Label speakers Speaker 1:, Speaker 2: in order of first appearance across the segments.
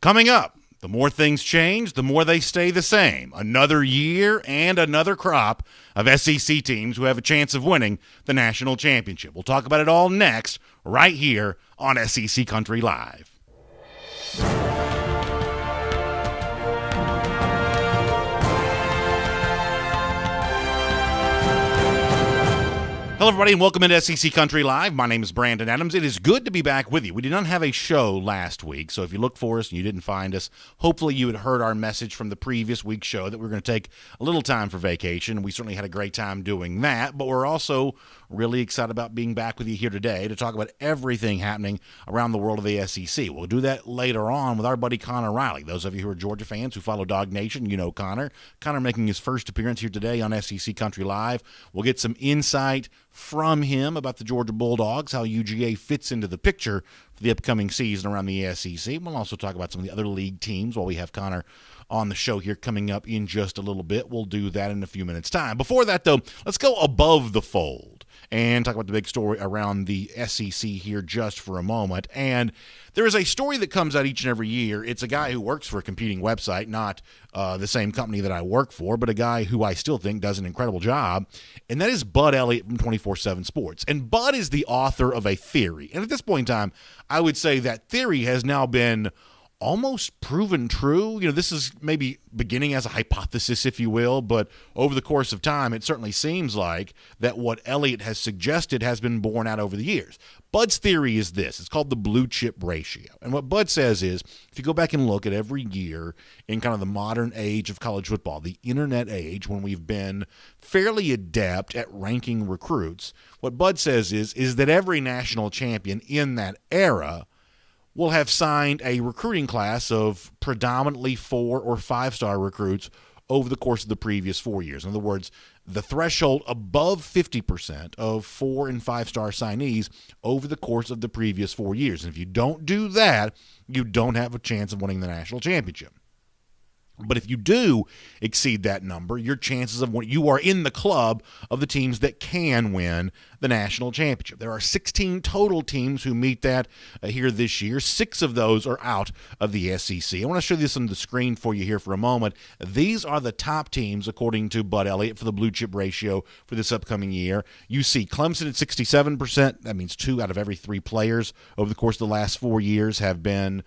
Speaker 1: Coming up, the more things change, the more they stay the same. Another year and another crop of SEC teams who have a chance of winning the national championship. We'll talk about it all next, right here on SEC Country Live. Hello, everybody, and welcome into SEC Country Live. My name is Brandon Adams. It is good to be back with you. We did not have a show last week, so if you looked for us and you didn't find us, hopefully you had heard our message from the previous week's show that we're going to take a little time for vacation. We certainly had a great time doing that, but we're also really excited about being back with you here today to talk about everything happening around the world of the SEC. We'll do that later on with our buddy Connor Riley. Those of you who are Georgia fans who follow Dog Nation, you know Connor. Connor making his first appearance here today on SEC Country Live. We'll get some insight from him about the Georgia Bulldogs, how UGA fits into the picture for the upcoming season around the SEC. We'll also talk about some of the other league teams while we have Connor on the show here coming up in just a little bit. We'll do that in a few minutes' time. Before that, though, let's go above the fold and talk about the big story around the SEC here just for a moment. And there is a story that comes out each and every year. It's a guy who works for a competing website, not the same company that I work for, but a guy who I still think does an incredible job, and that is Bud Elliott from 24/7 Sports. And Bud is the author of a theory. And at this point in time, I would say that theory has now been almost proven true. You know, this is maybe beginning as a hypothesis, if you will, but over the course of time, it certainly seems like that what Elliott has suggested has been borne out over the years. Bud's theory is this. It's called the blue chip ratio. And what Bud says is, if you go back and look at every year in kind of the modern age of college football, the internet age, when we've been fairly adept at ranking recruits, what Bud says is that every national champion in that era will have signed a recruiting class of predominantly 4 or 5-star recruits over the course of the previous 4 years. In other words, the threshold above 50% of 4 and 5-star signees over the course of the previous 4 years. And if you don't do that, you don't have a chance of winning the national championship. But if you do exceed that number, your chances of winning, you are in the club of the teams that can win the national championship. There are 16 total teams who meet that here this year. 6 of those are out of the SEC. I want to show this on the screen for you here for a moment. These are the top teams, according to Bud Elliott, for the blue chip ratio for this upcoming year. You see Clemson at 67%. That means 2 out of every 3 players over the course of the last 4 years have been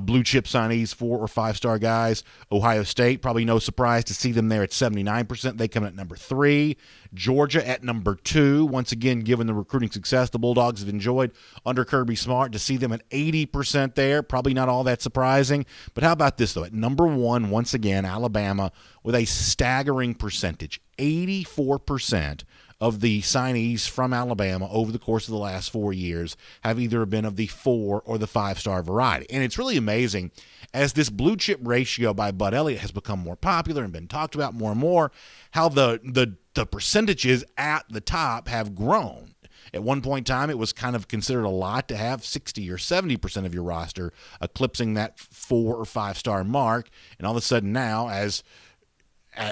Speaker 1: blue chip signees, 4 or 5-star guys. Ohio State, probably no surprise to see them there at 79%. They come in at number 3. Georgia at number 2. Once again, given the recruiting success the Bulldogs have enjoyed under Kirby Smart, to see them at 80% there, probably not all that surprising. But how about this, though? At number 1, once again, Alabama with a staggering percentage, 84% of the signees from Alabama over the course of the last 4 years have either been of the 4 or the 5-star variety. And it's really amazing, as this blue chip ratio by Bud Elliott has become more popular and been talked about more and more, how the percentages at the top have grown. At one point in time, it was kind of considered a lot to have 60 or 70% of your roster eclipsing that 4 or 5-star mark. And all of a sudden now, as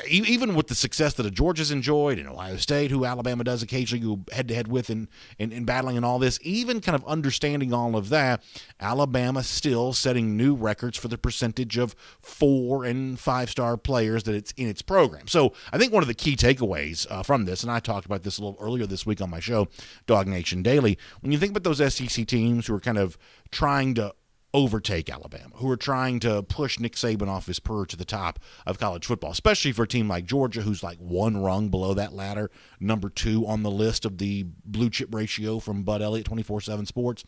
Speaker 1: even with the success that Georgia's enjoyed and Ohio State, who Alabama does occasionally go head-to-head with in battling and all this, even kind of understanding all of that, Alabama still setting new records for the percentage of 4 and 5-star players that it's in its program. So I think one of the key takeaways from this, and I talked about this a little earlier this week on my show, Dog Nation Daily, when you think about those SEC teams who are kind of trying to overtake Alabama, who are trying to push Nick Saban off his perch to the top of college football, especially for a team like Georgia, who's like 1 rung below that ladder, number 2 on the list of the blue chip ratio from Bud Elliott, 24/7 Sports.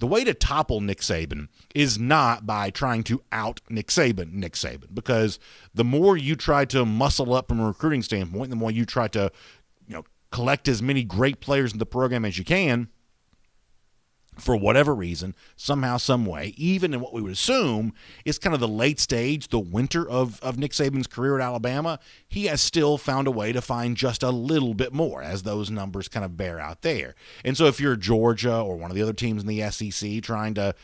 Speaker 1: The way to topple Nick Saban is not by trying to out Nick Saban, because the more you try to muscle up from a recruiting standpoint, the more you try to, collect as many great players in the program as you can, for whatever reason, somehow, some way, even in what we would assume is kind of the late stage, the winter of Nick Saban's career at Alabama, he has still found a way to find just a little bit more, as those numbers kind of bear out there. And so if you're Georgia or one of the other teams in the SEC trying to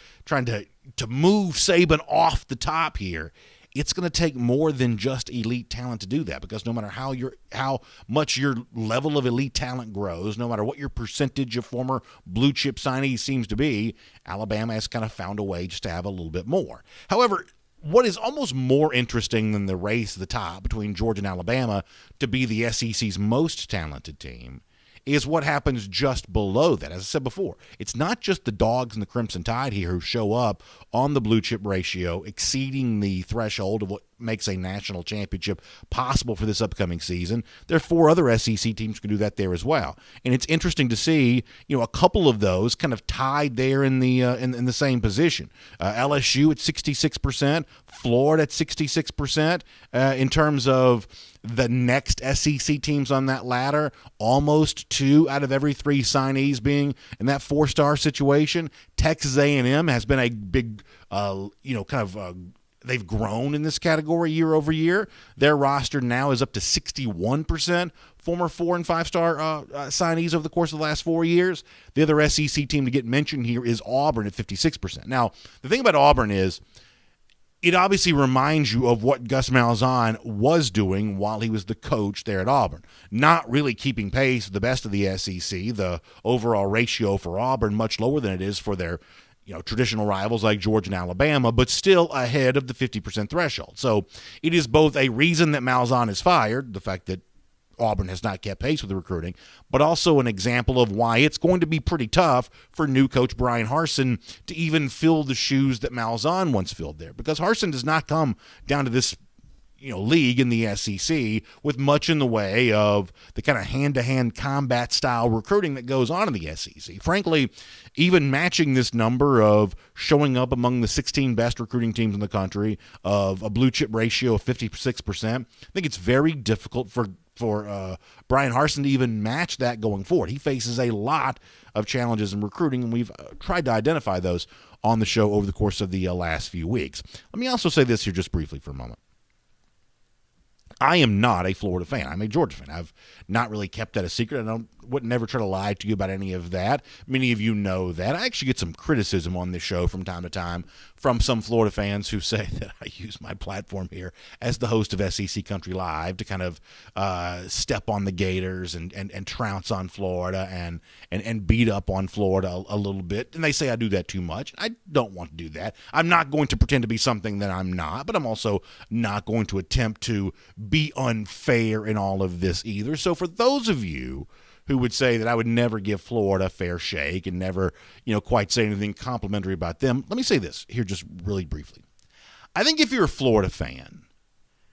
Speaker 1: move Saban off the top here, it's going to take more than just elite talent to do that, because no matter how much your level of elite talent grows, no matter what your percentage of former blue chip signees seems to be, Alabama has kind of found a way just to have a little bit more. However, what is almost more interesting than the race at the top between Georgia and Alabama to be the SEC's most talented team is what happens just below that. As I said before, it's not just the Dogs and the Crimson Tide here who show up on the blue chip ratio exceeding the threshold of what makes a national championship possible for this upcoming season. There are 4 other SEC teams who can do that there as well. And it's interesting to see, a couple of those kind of tied there in the in the same position. LSU at 66%, Florida at 66%. In terms of the next SEC teams on that ladder, almost 2 out of every 3 signees being in that 4-star situation. Texas A&M has been a big, they've grown in this category year over year. Their roster now is up to 61% former 4- and 5-star signees over the course of the last 4 years. The other SEC team to get mentioned here is Auburn at 56%. Now, the thing about Auburn is it obviously reminds you of what Gus Malzahn was doing while he was the coach there at Auburn. Not really keeping pace with the best of the SEC. The overall ratio for Auburn much lower than it is for their traditional rivals like Georgia and Alabama, but still ahead of the 50% threshold. So it is both a reason that Malzahn is fired, the fact that Auburn has not kept pace with the recruiting, but also an example of why it's going to be pretty tough for new coach Brian Harsin to even fill the shoes that Malzahn once filled there, because Harsin does not come down to this league in the SEC with much in the way of the kind of hand-to-hand combat style recruiting that goes on in the SEC. Frankly, even matching this number of showing up among the 16 best recruiting teams in the country, of a blue chip ratio of 56%, I think it's very difficult for Brian Harsin to even match that going forward. He faces a lot of challenges in recruiting, and we've tried to identify those on the show over the course of the last few weeks. Let me also say this here just briefly for a moment. I am not a Florida fan. I'm a Georgia fan. I've not really kept that a secret. I would never try to lie to you about any of that. Many of you know that. I actually get some criticism on this show from time to time from some Florida fans who say that I use my platform here as the host of SEC Country Live to kind of step on the Gators and trounce on Florida and beat up on Florida a little bit. And they say I do that too much. I don't want to do that. I'm not going to pretend to be something that I'm not, but I'm also not going to attempt to be unfair in all of this either. So for those of you who would say that I would never give Florida a fair shake and never, quite say anything complimentary about them, let me say this here just really briefly. I think if you're a Florida fan,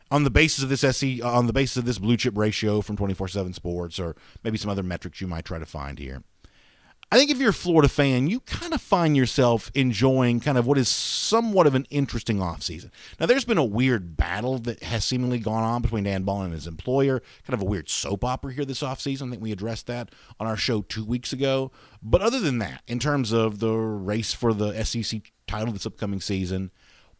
Speaker 1: on the basis of this blue chip ratio from 24/7 Sports, or maybe some other metrics you might try to find here, I think if you're a Florida fan, you kind of find yourself enjoying kind of what is somewhat of an interesting offseason. Now, there's been a weird battle that has seemingly gone on between Dan Mullen and his employer, kind of a weird soap opera here this offseason. I think we addressed that on our show 2 weeks ago. But other than that, in terms of the race for the SEC title this upcoming season,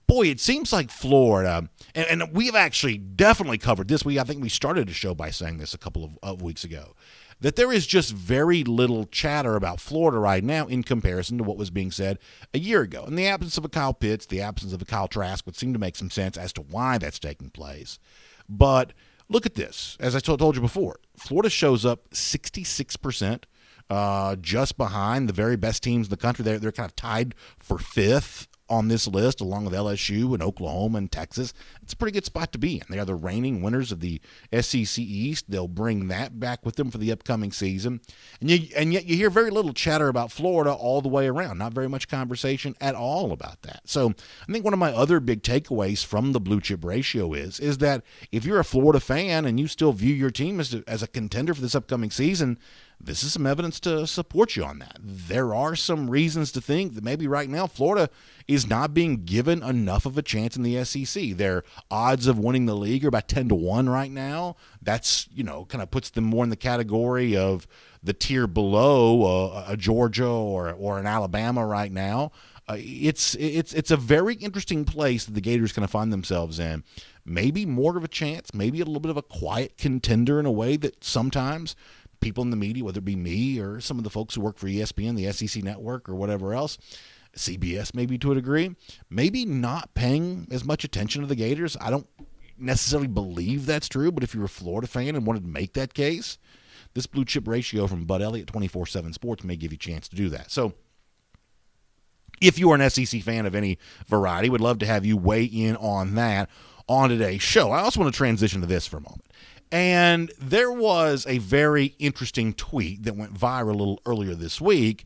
Speaker 1: boy, it seems like Florida, and we've actually definitely covered this. I think we started a show by saying this a couple of weeks ago, that there is just very little chatter about Florida right now in comparison to what was being said a year ago. In the absence of a Kyle Pitts, the absence of a Kyle Trask would seem to make some sense as to why that's taking place. But look at this. As I told you before, Florida shows up 66%, just behind the very best teams in the country. They're kind of tied for 5th on this list, along with LSU and Oklahoma and Texas. It's a pretty good spot to be in. They are the reigning winners of the SEC East. They'll bring that back with them for the upcoming season. And yet you hear very little chatter about Florida all the way around. Not very much conversation at all about that. So I think one of my other big takeaways from the blue chip ratio is that if you're a Florida fan and you still view your team as a contender for this upcoming season, this is some evidence to support you on that. There are some reasons to think that maybe right now Florida is not being given enough of a chance in the SEC. Their odds of winning the league are about 10-1 right now. That's, kind of puts them more in the category of the tier below a Georgia or an Alabama right now. It's a very interesting place that the Gators kind of find themselves in. Maybe more of a chance, maybe a little bit of a quiet contender in a way that sometimes people in the media, whether it be me or some of the folks who work for ESPN, the SEC Network, or whatever else, CBS maybe to a degree, maybe not paying as much attention to the Gators. I don't necessarily believe that's true, but if you're a Florida fan and wanted to make that case, this blue chip ratio from Bud Elliott 24/7 Sports may give you a chance to do that. So if you are an SEC fan of any variety, would love to have you weigh in on that on today's show. I also want to transition to this for a moment. And there was a very interesting tweet that went viral a little earlier this week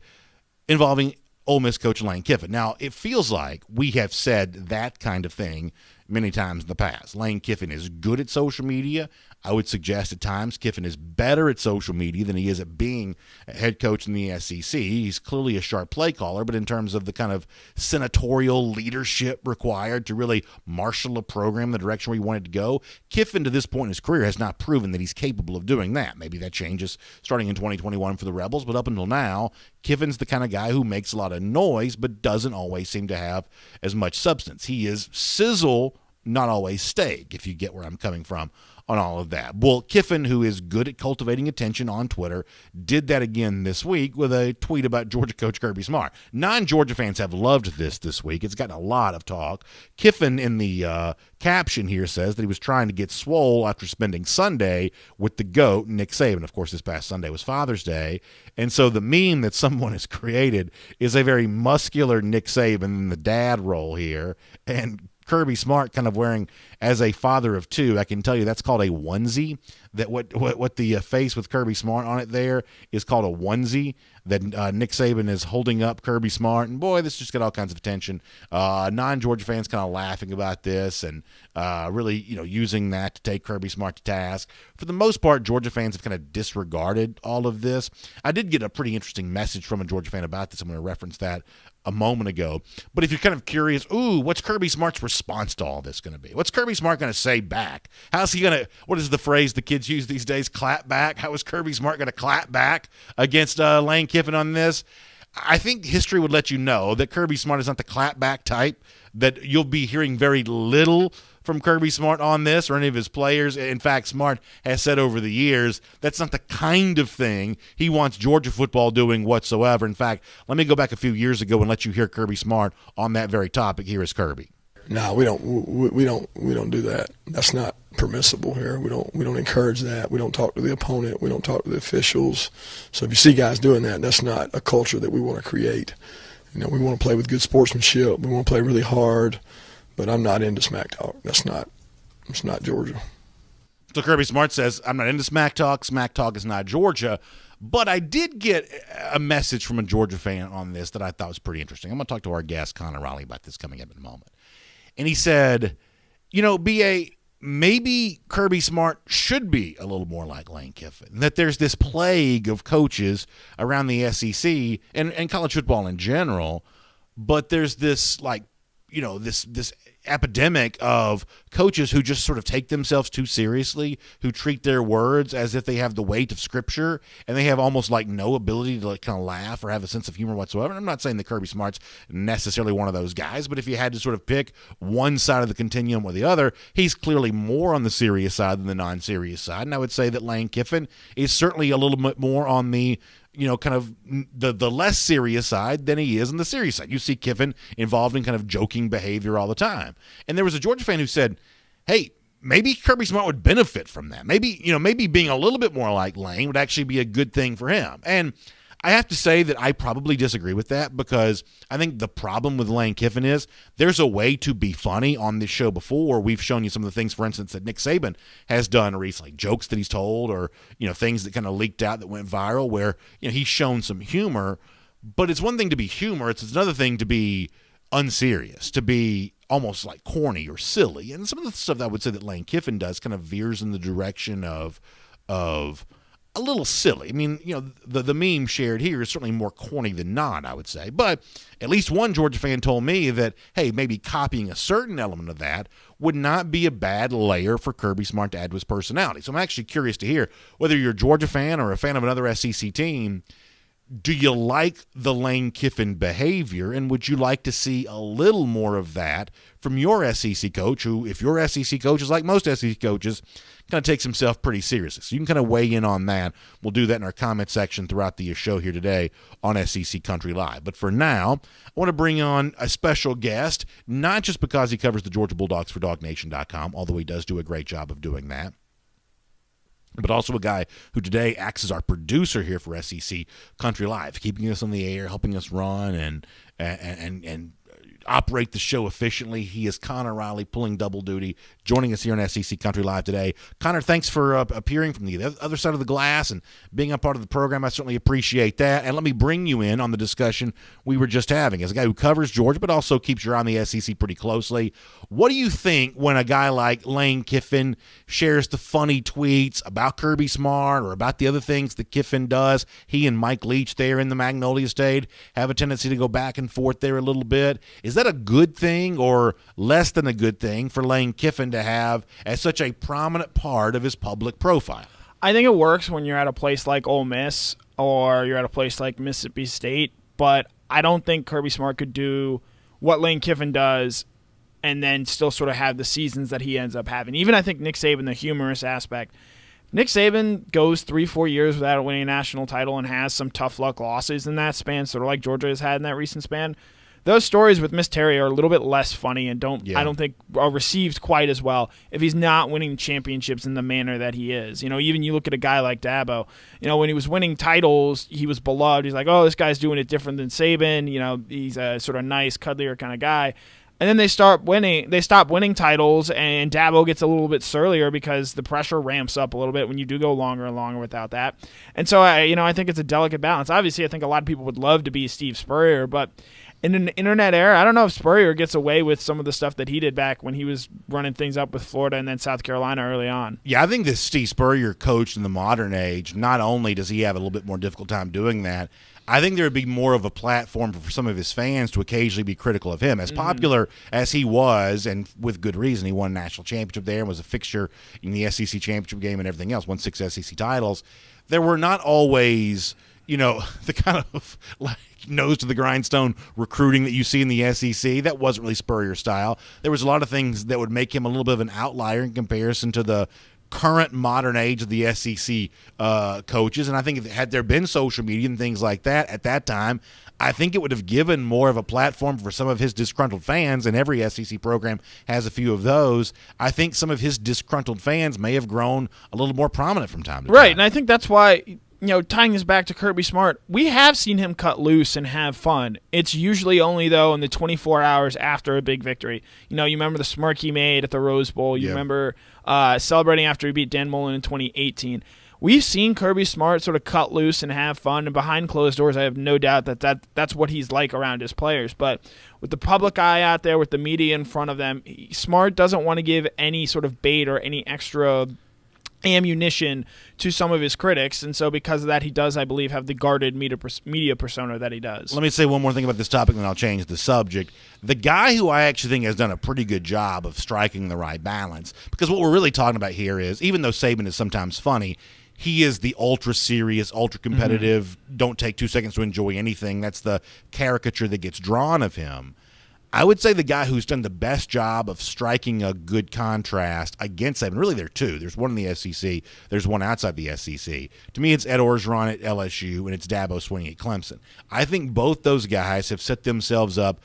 Speaker 1: involving Ole Miss coach Lane Kiffin. Now, it feels like we have said that kind of thing many times in the past. Lane Kiffin is good at social media. I would suggest at times Kiffin is better at social media than he is at being a head coach in the SEC. He's clearly a sharp play caller, but in terms of the kind of senatorial leadership required to really marshal a program in the direction where he wanted to go, Kiffin to this point in his career has not proven that he's capable of doing that. Maybe that changes starting in 2021 for the Rebels, but up until now, Kiffin's the kind of guy who makes a lot of noise but doesn't always seem to have as much substance. He is sizzle, not always steak, if you get where I'm coming from on all of that. Well, Kiffin, who is good at cultivating attention on Twitter, did that again this week with a tweet about Georgia coach Kirby Smart. Non-Georgia fans have loved this week. It's gotten a lot of talk. Kiffin in the caption here says that he was trying to get swole after spending Sunday with the GOAT, Nick Saban. Of course, this past Sunday was Father's Day. And so the meme that someone has created is a very muscular Nick Saban in the dad role here. And Kirby Smart kind of wearing, as a father of two, I can tell you that's called a onesie. That what the face with Kirby Smart on it there is called a onesie. That Nick Saban is holding up Kirby Smart, and boy, this just got all kinds of attention. Non-Georgia fans kind of laughing about this and really, using that to take Kirby Smart to task. For the most part, Georgia fans have kind of disregarded all of this. I did get a pretty interesting message from a Georgia fan about this. I'm going to reference that a moment ago. But if you're kind of curious, what's Kirby Smart's response to all this going to be? What's Kirby Smart going to say back? How's he going to, what is the phrase the kids use these days, clap back? How is Kirby Smart going to clap back against Lane Kiffin on this? I think history would let you know that Kirby Smart is not the clap back type, that you'll be hearing very little from Kirby Smart on this or any of his players. In fact, Smart has said over the years that's not the kind of thing he wants Georgia football doing whatsoever. In fact, let me go back a few years ago and let you hear Kirby Smart on that very topic. Here is Kirby.
Speaker 2: No, we don't do that. That's not permissible here. We don't encourage that. We don't talk to the opponent. We don't talk to the officials. So if you see guys doing that, that's not a culture that we want to create. We want to play with good sportsmanship. We want to play really hard. But I'm not into smack talk. It's not Georgia.
Speaker 1: So Kirby Smart says, I'm not into smack talk. Smack talk is not Georgia. But I did get a message from a Georgia fan on this that I thought was pretty interesting. I'm going to talk to our guest, Connor Raleigh, about this coming up in a moment. And he said, B.A., maybe Kirby Smart should be a little more like Lane Kiffin, that there's this plague of coaches around the SEC and college football in general, but there's this this epidemic of coaches who just sort of take themselves too seriously, who treat their words as if they have the weight of Scripture, and they have almost like no ability to kind of laugh or have a sense of humor whatsoever. And I'm not saying that Kirby Smart's necessarily one of those guys, but if you had to sort of pick one side of the continuum or the other, he's clearly more on the serious side than the non-serious side. And I would say that Lane Kiffin is certainly a little bit more on the kind of the less serious side than he is on the serious side. You see Kiffin involved in kind of joking behavior all the time. And there was a Georgia fan who said, hey, maybe Kirby Smart would benefit from that. Maybe being a little bit more like Lane would actually be a good thing for him. And I have to say that I probably disagree with that, because I think the problem with Lane Kiffin is there's a way to be funny on this show before. We've shown you some of the things, for instance, that Nick Saban has done recently, jokes that he's told or, things that kind of leaked out that went viral where, he's shown some humor. But it's one thing to be humorous. It's another thing to be unserious, to be almost like corny or silly. And some of the stuff that I would say that Lane Kiffin does kind of veers in the direction of a little silly. I mean, the meme shared here is certainly more corny than not, I would say. But at least one Georgia fan told me that, hey, maybe copying a certain element of that would not be a bad layer for Kirby Smart to add to his personality. So I'm actually curious to hear whether you're a Georgia fan or a fan of another SEC team, do you like the Lane Kiffin behavior, and would you like to see a little more of that from your SEC coach, who, if your SEC coach is like most SEC coaches, kind of takes himself pretty seriously? So you can kind of weigh in on that. We'll do that in our comment section throughout the show here today on SEC Country Live. But for now, I want to bring on a special guest, not just because he covers the Georgia Bulldogs for DogNation.com, although he does do a great job of doing that, but also a guy who today acts as our producer here for SEC Country Live, keeping us on the air, helping us run and operate the show efficiently. He is Connor Riley, pulling double duty, joining us here on SEC Country Live today. Connor, thanks for appearing from the other side of the glass and being a part of the program. I certainly appreciate that. And let me bring you in on the discussion we were just having. As a guy who covers Georgia but also keeps your eye on the SEC pretty closely, what do you think when a guy like Lane Kiffin shares the funny tweets about Kirby Smart or about the other things that Kiffin does? He and Mike Leach there in the Magnolia State have a tendency to go back and forth there a little bit. Is that a good thing or less than a good thing for Lane Kiffin to have as such a prominent part of his public profile?
Speaker 3: I think it works when you're at a place like Ole Miss or you're at a place like Mississippi State, but I don't think Kirby Smart could do what Lane Kiffin does and then still sort of have the seasons that he ends up having. Even I think Nick Saban, the humorous aspect. Nick Saban goes 3-4 years without winning a national title and has some tough luck losses in that span, sort of like Georgia has had in that recent span. Those stories with Miss Terry are a little bit less funny and I don't think are received quite as well if he's not winning championships in the manner that he is. You know, even you look at a guy like Dabo, you know, when he was winning titles, he was beloved. He's like, oh, this guy's doing it different than Saban. You know, he's a sort of nice, cuddlier kind of guy. And then they stop winning titles, and Dabo gets a little bit surlier because the pressure ramps up a little bit when you do go longer and longer without that. And so, I think it's a delicate balance. Obviously, I think a lot of people would love to be Steve Spurrier, but in an internet era, I don't know if Spurrier gets away with some of the stuff that he did back when he was running things up with Florida and then South Carolina early on.
Speaker 1: Yeah, I think this Steve Spurrier coach in the modern age, not only does he have a little bit more difficult time doing that, I think there would be more of a platform for some of his fans to occasionally be critical of him. As popular as he was, and with good reason, he won a national championship there and was a fixture in the SEC championship game and everything else, won 6 SEC titles. There were not always, the kind of like nose to the grindstone recruiting that you see in the SEC. That wasn't really Spurrier style. There was a lot of things that would make him a little bit of an outlier in comparison to the current modern age of the SEC coaches. And I think had there been social media and things like that at that time, I think it would have given more of a platform for some of his disgruntled fans, and every SEC program has a few of those. I think some of his disgruntled fans may have grown a little more prominent from time to time.
Speaker 3: Right, and I think that's why, tying this back to Kirby Smart, we have seen him cut loose and have fun. It's usually only, though, in the 24 hours after a big victory. You remember the smirk he made at the Rose Bowl. You remember celebrating after he beat Dan Mullen in 2018. We've seen Kirby Smart sort of cut loose and have fun, and behind closed doors, I have no doubt that's what he's like around his players. But with the public eye out there, with the media in front of them, Smart doesn't want to give any sort of bait or any extra ammunition to some of his critics, and so because of that, he does, I believe, have the guarded media persona that he does.
Speaker 1: Let me say one more thing about this topic, and then I'll change the subject. The guy who I actually think has done a pretty good job of striking the right balance, because what we're really talking about here is, even though Saban is sometimes funny, he is the ultra-serious, ultra-competitive, don't take 2 seconds to enjoy anything. That's the caricature that gets drawn of him. I would say the guy who's done the best job of striking a good contrast against Saban, really there are two. There's one in the SEC. There's one outside the SEC. To me, it's Ed Orgeron at LSU, and it's Dabo Swinney at Clemson. I think both those guys have set themselves up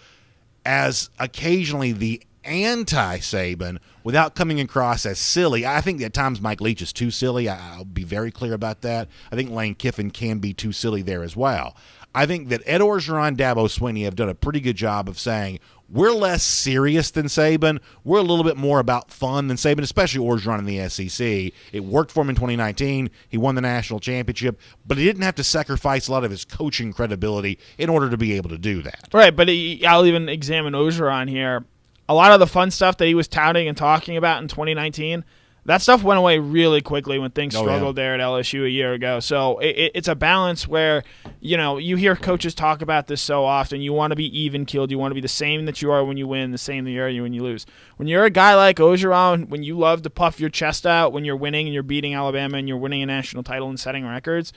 Speaker 1: as occasionally the anti-Saban without coming across as silly. I think at times Mike Leach is too silly. I'll be very clear about that. I think Lane Kiffin can be too silly there as well. I think that Ed Orgeron, Dabo Swinney have done a pretty good job of saying, we're less serious than Saban. We're a little bit more about fun than Saban, especially Orgeron in the SEC. It worked for him in 2019. He won the national championship, but he didn't have to sacrifice a lot of his coaching credibility in order to be able to do that.
Speaker 3: Right, but I'll even examine Orgeron here. A lot of the fun stuff that he was touting and talking about in 2019, that stuff went away really quickly when things struggled there at LSU a year ago. So it's a balance where, you hear coaches talk about this so often. You want to be even-keeled. You want to be the same that you are when you win, the same that you are when you lose. When you're a guy like Orgeron, when you love to puff your chest out when you're winning and you're beating Alabama and you're winning a national title and setting records,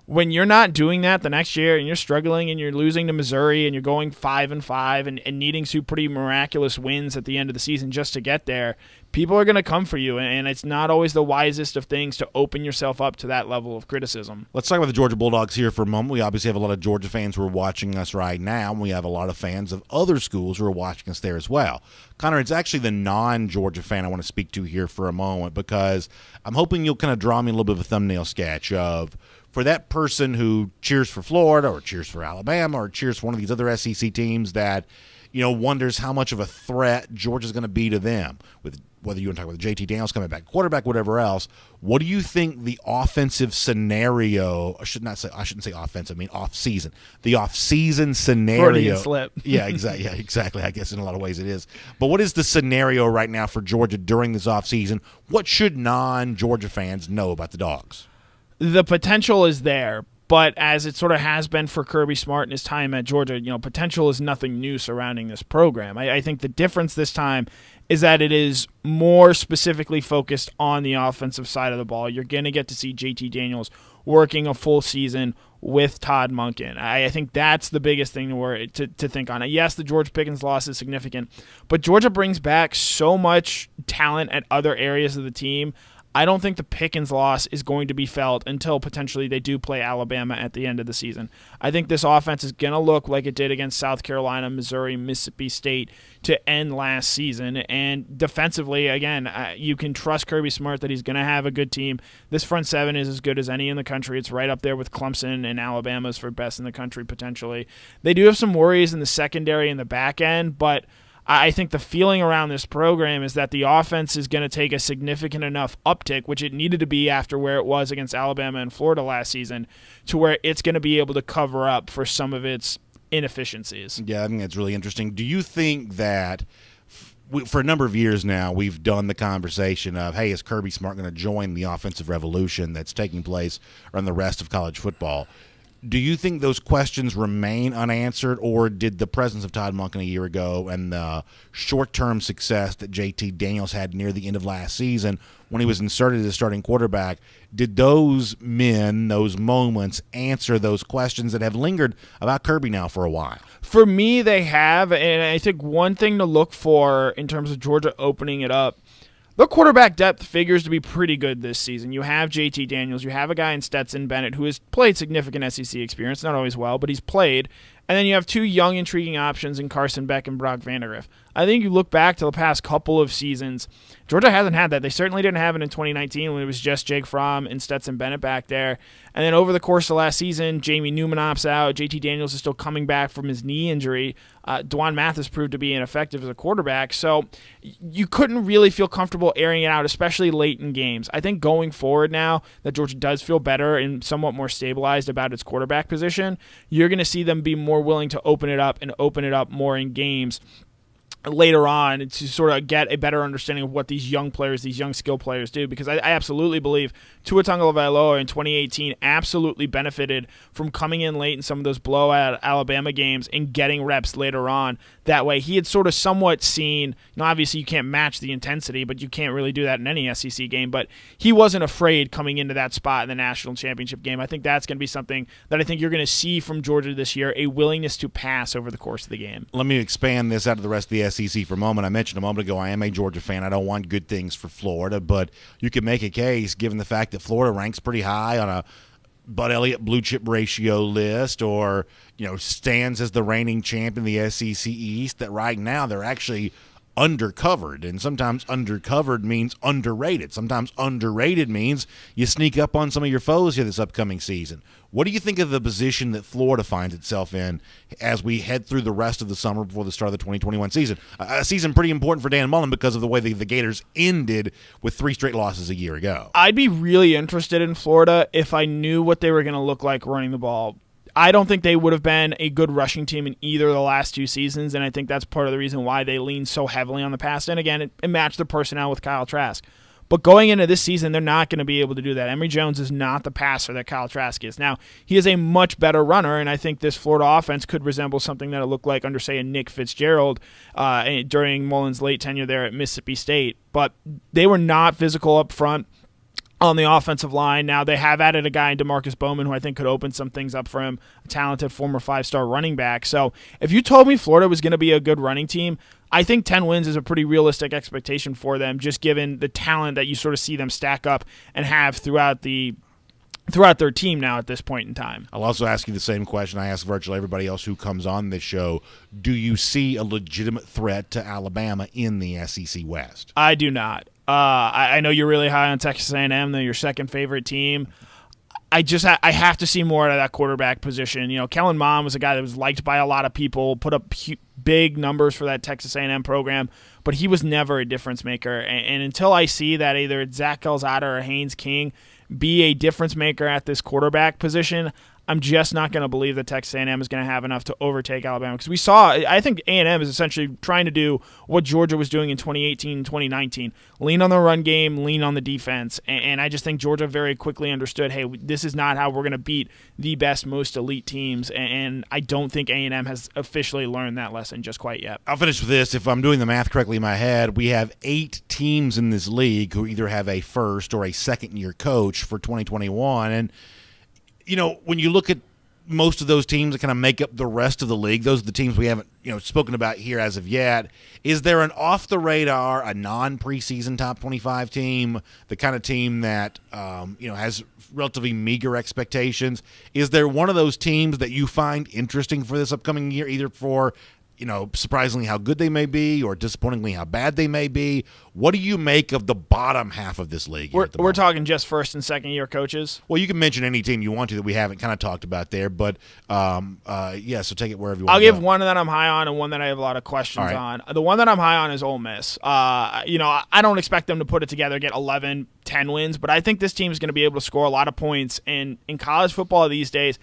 Speaker 3: when you're not doing that the next year and you're struggling and you're losing to Missouri and you're going 5-5 and needing some pretty miraculous wins at the end of the season just to get there, people are going to come for you, and it's not always the wisest of things to open yourself up to that level of criticism.
Speaker 1: Let's talk about the Georgia Bulldogs here for a moment. We obviously have a lot of Georgia fans who are watching us right now, and we have a lot of fans of other schools who are watching us there as well. Connor, it's actually the non-Georgia fan I want to speak to here for a moment, because I'm hoping you'll kind of draw me a little bit of a thumbnail sketch of, for that person who cheers for Florida or cheers for Alabama or cheers for one of these other SEC teams that, wonders how much of a threat Georgia's going to be to them, with whether you want to talk about JT Daniels coming back, quarterback, whatever else. What do you think the offensive scenario? I shouldn't say offensive. I mean off-season. The off-season scenario.
Speaker 3: Freudian slip.
Speaker 1: Yeah, exactly. Yeah, exactly. I guess in a lot of ways it is. But what is the scenario right now for Georgia during this off-season? What should non-Georgia fans know about the Dogs?
Speaker 3: The potential is there, but as it sort of has been for Kirby Smart in his time at Georgia, potential is nothing new surrounding this program. I think the difference this time is that it is more specifically focused on the offensive side of the ball. You're going to get to see JT Daniels working a full season with Todd Monken. I think that's the biggest thing to think on. Yes, the George Pickens loss is significant, but Georgia brings back so much talent at other areas of the team. I don't think the Pickens loss is going to be felt until potentially they do play Alabama at the end of the season. I think this offense is going to look like it did against South Carolina, Missouri, Mississippi State to end last season. And defensively, again, you can trust Kirby Smart that he's going to have a good team. This front seven is as good as any in the country. It's right up there with Clemson and Alabama's for best in the country potentially. They do have some worries in the secondary and the back end, but I think the feeling around this program is that the offense is going to take a significant enough uptick, which it needed to be after where it was against Alabama and Florida last season, to where it's going to be able to cover up for some of its inefficiencies.
Speaker 1: Yeah, I think that's really interesting. Do you think that for a number of years now we've done the conversation of, hey, is Kirby Smart going to join the offensive revolution that's taking place around the rest of college football? Do you think those questions remain unanswered, or did the presence of Todd Monken a year ago and the short-term success that JT Daniels had near the end of last season when he was inserted as starting quarterback, did those moments answer those questions that have lingered about Kirby now for a while?
Speaker 3: For me, they have, and I think one thing to look for in terms of Georgia opening it up, the quarterback depth figures to be pretty good this season. You have JT Daniels. You have a guy in Stetson Bennett who has played significant SEC experience, not always well, but he's played. And then you have two young, intriguing options in Carson Beck and Brock Vandagriff. I think you look back to the past couple of seasons, Georgia hasn't had that. They certainly didn't have it in 2019 when it was just Jake Fromm and Stetson Bennett back there. And then over the course of last season, Jamie Newman opts out. JT Daniels is still coming back from his knee injury. Dwan Mathis proved to be ineffective as a quarterback. So you couldn't really feel comfortable airing it out, especially late in games. I think going forward now that Georgia does feel better and somewhat more stabilized about its quarterback position, you're going to see them be more willing to open it up and open it up more in games later on to sort of get a better understanding of what these young players, these young skill players do, because I absolutely believe Tua Tagovailoa in 2018 absolutely benefited from coming in late in some of those blowout Alabama games and getting reps later on. That way he had sort of somewhat seen, obviously you can't match the intensity, but you can't really do that in any SEC game, but he wasn't afraid coming into that spot in the national championship game. I think that's going to be something that I think you're going to see from Georgia this year, a willingness to pass over the course of the game.
Speaker 1: Let me expand this out of the rest of the SEC for a moment. I mentioned a moment ago I am a Georgia fan. I don't want good things for Florida, but you can make a case given the fact that Florida ranks pretty high on a Bud Elliott blue chip ratio list, or stands as the reigning champion of the SEC East, that right now they're actually undercovered, and sometimes undercovered means underrated. Sometimes underrated means you sneak up on some of your foes here this upcoming season. What do you think of the position that Florida finds itself in as we head through the rest of the summer before the start of the 2021 season? A season pretty important for Dan Mullen because of the way the Gators ended with 3 straight losses a year ago.
Speaker 3: I'd be really interested in Florida if I knew what they were going to look like running the ball. I don't think they would have been a good rushing team in either of the last 2 seasons, and I think that's part of the reason why they lean so heavily on the pass. And again, it matched their personnel with Kyle Trask. But going into this season, they're not going to be able to do that. Emory Jones is not the passer that Kyle Trask is. Now, he is a much better runner, and I think this Florida offense could resemble something that it looked like under, say, a Nick Fitzgerald during Mullen's late tenure there at Mississippi State. But they were not physical up front. on the offensive line. Now, they have added a guy in DeMarcus Bowman who I think could open some things up for him, a talented former 5-star running back. So if you told me Florida was going to be a good running team, I think 10 wins is a pretty realistic expectation for them, just given the talent that you sort of see them stack up and have throughout their team now at this point in time.
Speaker 1: I'll also ask you the same question I ask virtually everybody else who comes on this show. Do you see a legitimate threat to Alabama in the SEC West?
Speaker 3: I do not. I know you're really high on Texas A&M. They're your second favorite team. I have to see more out of that quarterback position. You know, Kellen Mond was a guy that was liked by a lot of people, put up big numbers for that Texas A&M program, but he was never a difference maker. And until I see that either it's Zach Calzada or Haynes King be a difference maker at this quarterback position, I'm just not going to believe that Texas A&M is going to have enough to overtake Alabama. Because we saw, I think A&M is essentially trying to do what Georgia was doing in 2018 and 2019. Lean on the run game, lean on the defense. And I just think Georgia very quickly understood, hey, this is not how we're going to beat the best, most elite teams. And I don't think A&M has officially learned that lesson just quite yet.
Speaker 1: I'll finish with this. If I'm doing the math correctly in my head, we have 8 teams in this league who either have a first or a second-year coach for 2021. And you know, when you look at most of those teams that kind of make up the rest of the league, those are the teams we haven't, spoken about here as of yet. Is there an off-the-radar, a non-preseason top 25 team, the kind of team that, has relatively meager expectations? Is there one of those teams that you find interesting for this upcoming year, either for surprisingly how good they may be or disappointingly how bad they may be? What do you make of the bottom half of this league?
Speaker 3: We're talking just first and second year coaches?
Speaker 1: Well, you can mention any team you want to that we haven't kind of talked about there, but so take it wherever you want.
Speaker 3: I'll give one that I'm high on and one that I have a lot of questions on. The one that I'm high on is Ole Miss. I don't expect them to put it together, get 11, 10 wins, but I think this team is going to be able to score a lot of points. And in college football these days,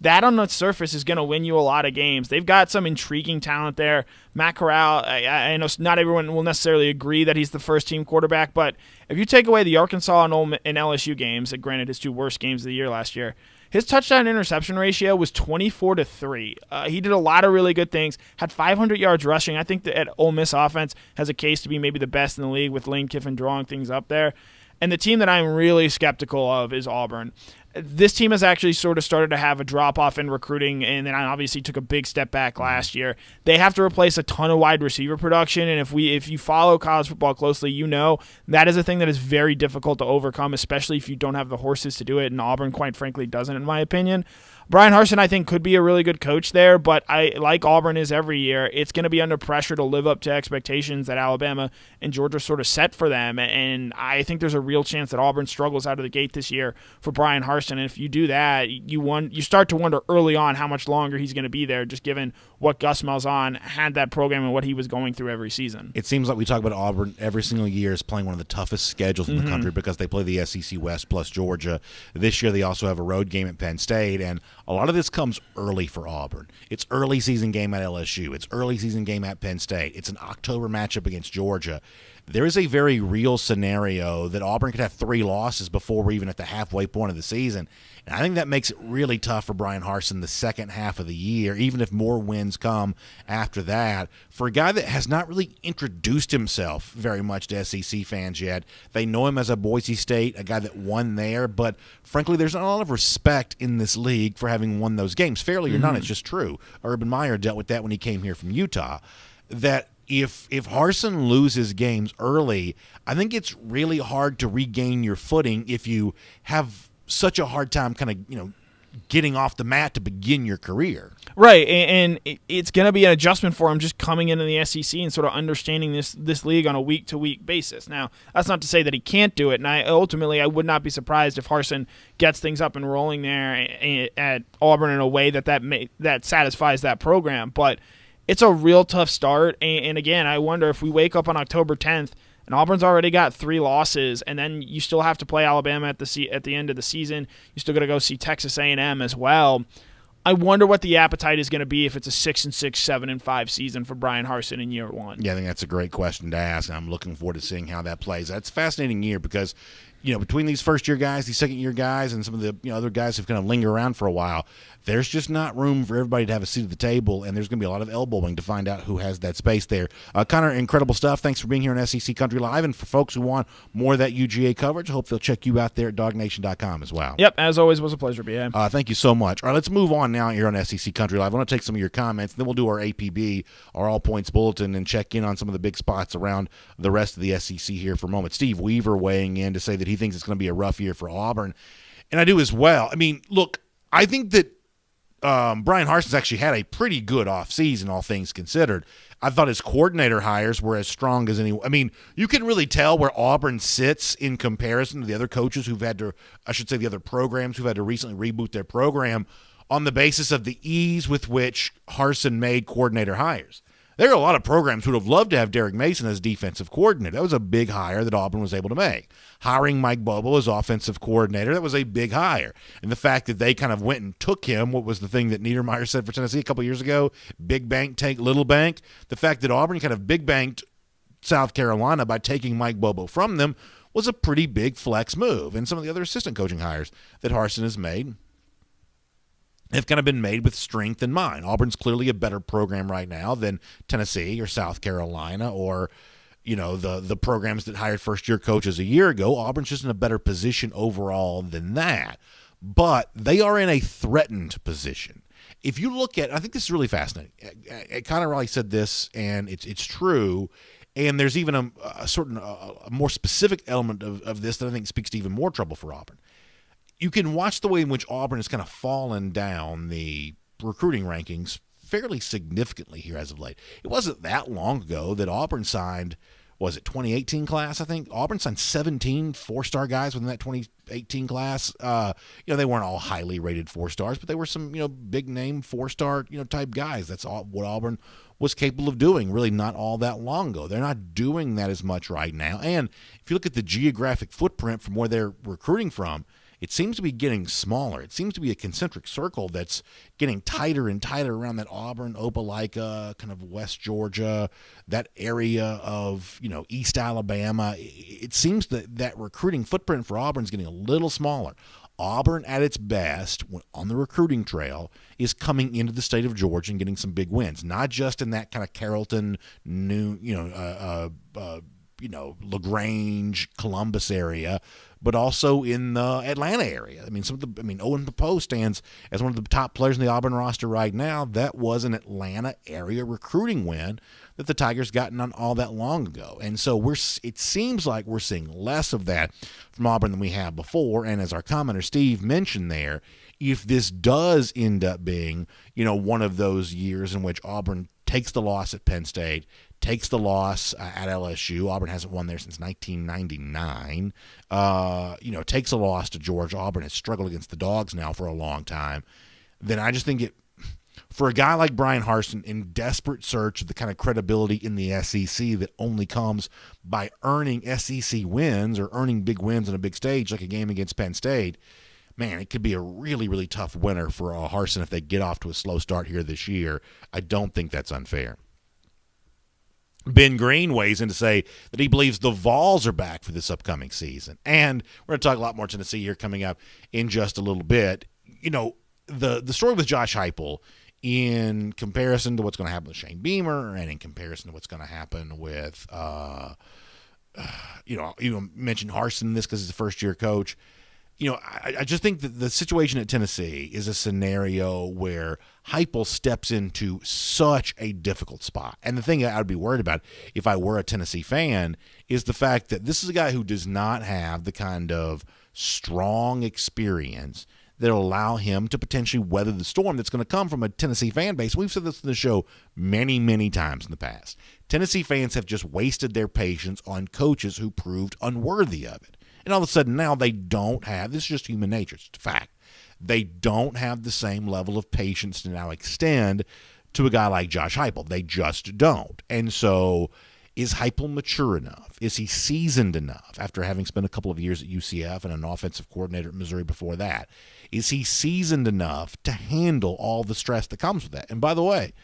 Speaker 3: that on the surface is going to win you a lot of games. They've got some intriguing talent there. Matt Corral, I know not everyone will necessarily agree that he's the first-team quarterback, but if you take away the Arkansas and LSU games, granted his 2 worst games of the year last year, his touchdown-interception ratio was 24-3. He did a lot of really good things, had 500 yards rushing. I think that Ole Miss offense has a case to be maybe the best in the league with Lane Kiffin drawing things up there. And the team that I'm really skeptical of is Auburn. This team has actually sort of started to have a drop-off in recruiting, and then obviously took a big step back last year. They have to replace a ton of wide receiver production, and if you follow college football closely, you know that is a thing that is very difficult to overcome, especially if you don't have the horses to do it, and Auburn, quite frankly, doesn't, in my opinion. Brian Harsin, I think, could be a really good coach there, but like Auburn is every year, it's going to be under pressure to live up to expectations that Alabama and Georgia sort of set for them, and I think there's a real chance that Auburn struggles out of the gate this year for Brian Harsin, and if you do that, you start to wonder early on how much longer he's going to be there, just given what Gus Malzahn had that program and what he was going through every season.
Speaker 1: It seems like we talk about Auburn every single year as playing one of the toughest schedules in the country because they play the SEC West plus Georgia. This year they also have a road game at Penn State, and a lot of this comes early for Auburn. It's early season game at LSU. It's early season game at Penn State. It's an October matchup against Georgia. There is a very real scenario that Auburn could have 3 losses before we're even at the halfway point of the season. And I think that makes it really tough for Brian Harsin the second half of the year, even if more wins come after that. For a guy that has not really introduced himself very much to SEC fans yet, they know him as a Boise State, a guy that won there, but frankly, there's not a lot of respect in this league for having won those games. Fairly or not, it's just true. Urban Meyer dealt with that when he came here from Utah. That if Harsin loses games early, I think it's really hard to regain your footing if you have such a hard time kind of, getting off the mat to begin your career.
Speaker 3: Right, and it's going to be an adjustment for him just coming into the SEC and sort of understanding this league on a week-to-week basis. Now, that's not to say that he can't do it, and I would not be surprised if Harsin gets things up and rolling there at Auburn in a way that satisfies that program. But it's a real tough start, and again, I wonder if we wake up on October 10th and Auburn's already got 3 losses, and then you still have to play Alabama at the end of the season. You still got to go see Texas A&M as well. I wonder what the appetite is going to be if it's a 6-6, 7-5 season for Brian Harsin in year 1.
Speaker 1: Yeah, I think that's a great question to ask, and I'm looking forward to seeing how that plays. That's a fascinating year because between these first-year guys, these second-year guys, and some of the other guys who've kind of lingered around for a while, there's just not room for everybody to have a seat at the table, and there's going to be a lot of elbowing to find out who has that space there. Connor, incredible stuff. Thanks for being here on SEC Country Live, and for folks who want more of that UGA coverage, I hope they'll check you out there at dognation.com as well.
Speaker 3: Yep, as always, was a pleasure, BA.
Speaker 1: Thank you so much. All right, let's move on now here on SEC Country Live. I want to take some of your comments, then we'll do our APB, our All Points Bulletin, and check in on some of the big spots around the rest of the SEC here for a moment. Steve Weaver weighing in to say that he thinks it's going to be a rough year for Auburn, and I do as well. I mean, look, I think that Brian Harson's actually had a pretty good offseason, all things considered. I thought his coordinator hires were as strong as any. I mean, you can really tell where Auburn sits in comparison to the other coaches who've had to, I should say the other programs who've had to recently reboot their program on the basis of the ease with which Harsin made coordinator hires. There are a lot of programs who would have loved to have Derek Mason as defensive coordinator. That was a big hire that Auburn was able to make. Hiring Mike Bobo as offensive coordinator, that was a big hire. And the fact that they kind of went and took him, what was the thing that Niedermeyer said for Tennessee a couple years ago? Big bank, take little bank. The fact that Auburn kind of big banked South Carolina by taking Mike Bobo from them was a pretty big flex move. And some of the other assistant coaching hires that Harsin has made have kind of been made with strength in mind. Auburn's clearly a better program right now than Tennessee or South Carolina or, the programs that hired first-year coaches a year ago. Auburn's just in a better position overall than that. But they are in a threatened position. If you look at, I think this is really fascinating. Connor Raleigh said this, and it's true. And there's even a more specific element of this that I think speaks to even more trouble for Auburn. You can watch the way in which Auburn has kind of fallen down the recruiting rankings fairly significantly here as of late. It wasn't that long ago that Auburn signed, was it 2018 class, I think? Auburn signed 17 four-star guys within that 2018 class. They weren't all highly rated four-stars, but they were some, big-name four-star, type guys. That's all what Auburn was capable of doing really not all that long ago. They're not doing that as much right now. And if you look at the geographic footprint from where they're recruiting from, it seems to be getting smaller. It seems to be a concentric circle that's getting tighter and tighter around that Auburn, Opelika, kind of West Georgia, that area of, East Alabama. It seems that recruiting footprint for Auburn is getting a little smaller. Auburn at its best on the recruiting trail is coming into the state of Georgia and getting some big wins, not just in that kind of Carrollton, LaGrange, Columbus area, but also in the Atlanta area. Owen Popo stands as one of the top players in the Auburn roster right now. That was an Atlanta area recruiting win that the Tigers got not all that long ago. And so it seems like we're seeing less of that from Auburn than we have before. And as our commenter Steve mentioned there, if this does end up being, one of those years in which Auburn takes the loss at Penn State, takes the loss at LSU. Auburn hasn't won there since 1999. Takes a loss to Georgia. Auburn has struggled against the Dogs now for a long time. Then I just think for a guy like Brian Harsin in desperate search of the kind of credibility in the SEC that only comes by earning SEC wins or earning big wins on a big stage like a game against Penn State, man, it could be a really, really tough winter for Harsin if they get off to a slow start here this year. I don't think that's unfair. Ben Green weighs in to say that he believes the Vols are back for this upcoming season. And we're going to talk a lot more Tennessee here coming up in just a little bit. The story with Josh Heupel in comparison to what's going to happen with Shane Beamer and in comparison to what's going to happen with, you mentioned Harsin in this because he's a first-year coach. I just think that the situation at Tennessee is a scenario where Heupel steps into such a difficult spot. And the thing that I would be worried about if I were a Tennessee fan is the fact that this is a guy who does not have the kind of strong experience that will allow him to potentially weather the storm that's going to come from a Tennessee fan base. We've said this in the show many, many times in the past. Tennessee fans have just wasted their patience on coaches who proved unworthy of it. And all of a sudden now they don't have, this is just human nature, it's a fact, they don't have the same level of patience to now extend to a guy like Josh Heupel. They just don't. And so is Heupel mature enough? Is he seasoned enough after having spent a couple of years at UCF and an offensive coordinator at Missouri before that? Is he seasoned enough to handle all the stress that comes with that? And by the way,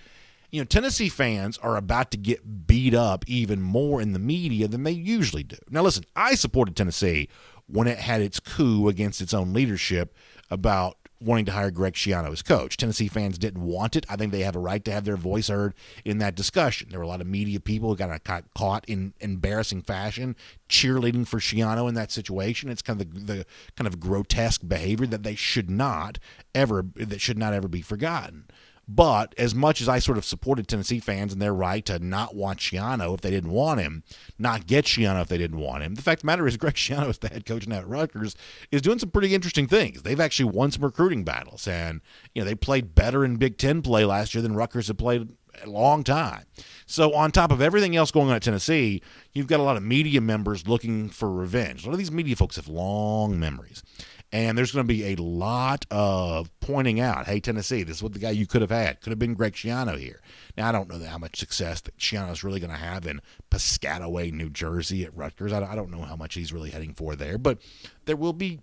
Speaker 1: Tennessee fans are about to get beat up even more in the media than they usually do. Now, listen, I supported Tennessee when it had its coup against its own leadership about wanting to hire Greg Schiano as coach. Tennessee fans didn't want it. I think they have a right to have their voice heard in that discussion. There were a lot of media people who got caught in embarrassing fashion cheerleading for Schiano in that situation. It's kind of the kind of grotesque behavior that should not ever be forgotten. But as much as I sort of supported Tennessee fans and their right to not want Schiano if they didn't want him, not get Schiano if they didn't want him, the fact of the matter is Greg Schiano, as the head coach now at Rutgers, is doing some pretty interesting things. They've actually won some recruiting battles, and they played better in Big Ten play last year than Rutgers had played a long time. So on top of everything else going on at Tennessee, you've got a lot of media members looking for revenge. A lot of these media folks have long memories. And there's going to be a lot of pointing out, hey, Tennessee, this is what the guy you could have had. Could have been Greg Schiano here. Now, I don't know how much success that Schiano's really going to have in Piscataway, New Jersey at Rutgers. I don't know how much he's really heading for there. But there will be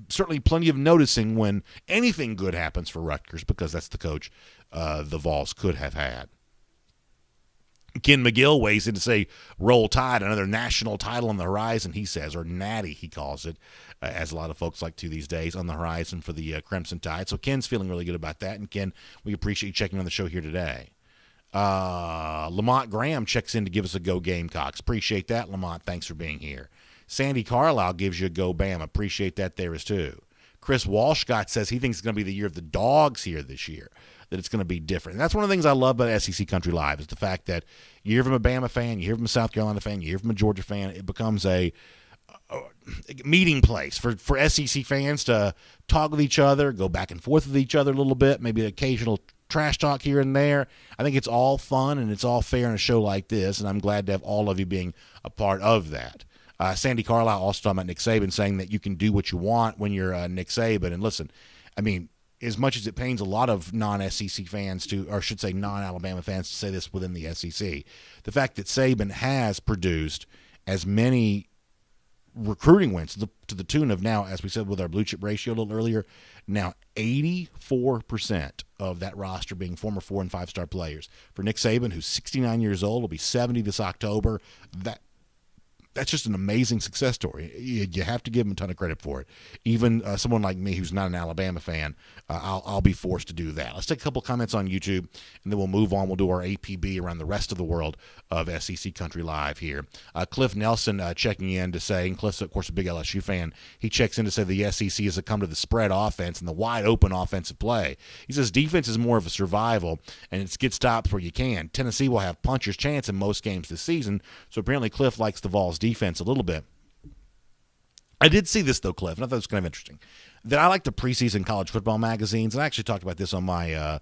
Speaker 1: certainly plenty of noticing when anything good happens for Rutgers, because that's the coach the Vols could have had. Ken McGill weighs in to say, roll tide, another national title on the horizon, he says, or natty, he calls it, as a lot of folks like to these days, on the horizon for the Crimson Tide. So Ken's feeling really good about that. And Ken, we appreciate you checking on the show here today. Lamont Graham checks in to give us a go Gamecocks. Appreciate that, Lamont. Thanks for being here. Sandy Carlisle gives you a go Bam. Appreciate that there as too. Chris Walshcott says he thinks it's going to be the year of the Dogs here this year, that it's going to be different. And that's one of the things I love about SEC Country Live is the fact that you hear from a Bama fan, you hear from a South Carolina fan, you hear from a Georgia fan. It becomes a meeting place for SEC fans to talk with each other, go back and forth with each other a little bit, maybe an occasional trash talk here and there. I think it's all fun and it's all fair in a show like this, and I'm glad to have all of you being a part of that. Sandy Carlisle also talking about Nick Saban, saying that you can do what you want when you're Nick Saban. And listen, I mean, as much as it pains a lot of non-SEC fans to, or I should say non-Alabama fans to say this within the SEC, the fact that Saban has produced as many recruiting wins to the tune of now, as we said with our blue chip ratio a little earlier, now 84% of that roster being former 4- and 5-star players. For Nick Saban, who's 69 years old, will be 70 this October, that's just an amazing success story. You have to give him a ton of credit for it. Even someone like me who's not an Alabama fan, I'll be forced to do that. Let's take a couple comments on YouTube, and then we'll move on. We'll do our APB around the rest of the world of SEC Country Live here. Cliff Nelson checking in to say, and Cliff's, of course, a big LSU fan, he checks in to say the SEC has succumbed to the spread offense and the wide-open offensive play. He says defense is more of a survival, and it's get stops where you can. Tennessee will have puncher's chance in most games this season, so apparently Cliff likes the Vols' defense a little bit. I did see this, though, Cliff, and I thought it was kind of interesting, that I like the preseason college football magazines, and I actually talked about this on my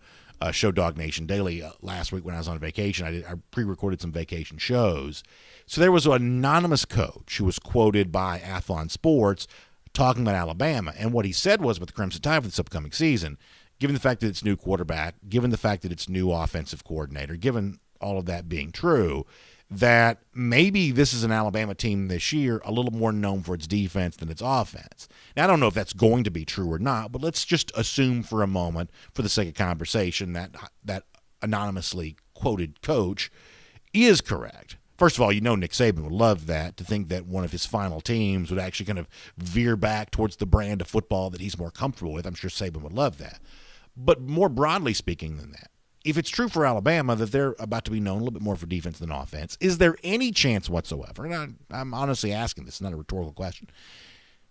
Speaker 1: show Dog Nation Daily last week when I was on vacation. I pre-recorded some vacation shows. So there was an anonymous coach who was quoted by Athlon Sports talking about Alabama, and what he said was with the Crimson Tide for this upcoming season, given the fact that it's new quarterback, given the fact that it's new offensive coordinator, given all of that being true, that maybe this is an Alabama team this year a little more known for its defense than its offense. Now, I don't know if that's going to be true or not, but let's just assume for a moment, for the sake of conversation, that anonymously quoted coach is correct. First of all, Nick Saban would love that, to think that one of his final teams would actually kind of veer back towards the brand of football that he's more comfortable with. I'm sure Saban would love that. But more broadly speaking than that, if it's true for Alabama that they're about to be known a little bit more for defense than offense, is there any chance whatsoever, and I'm honestly asking this, not a rhetorical question,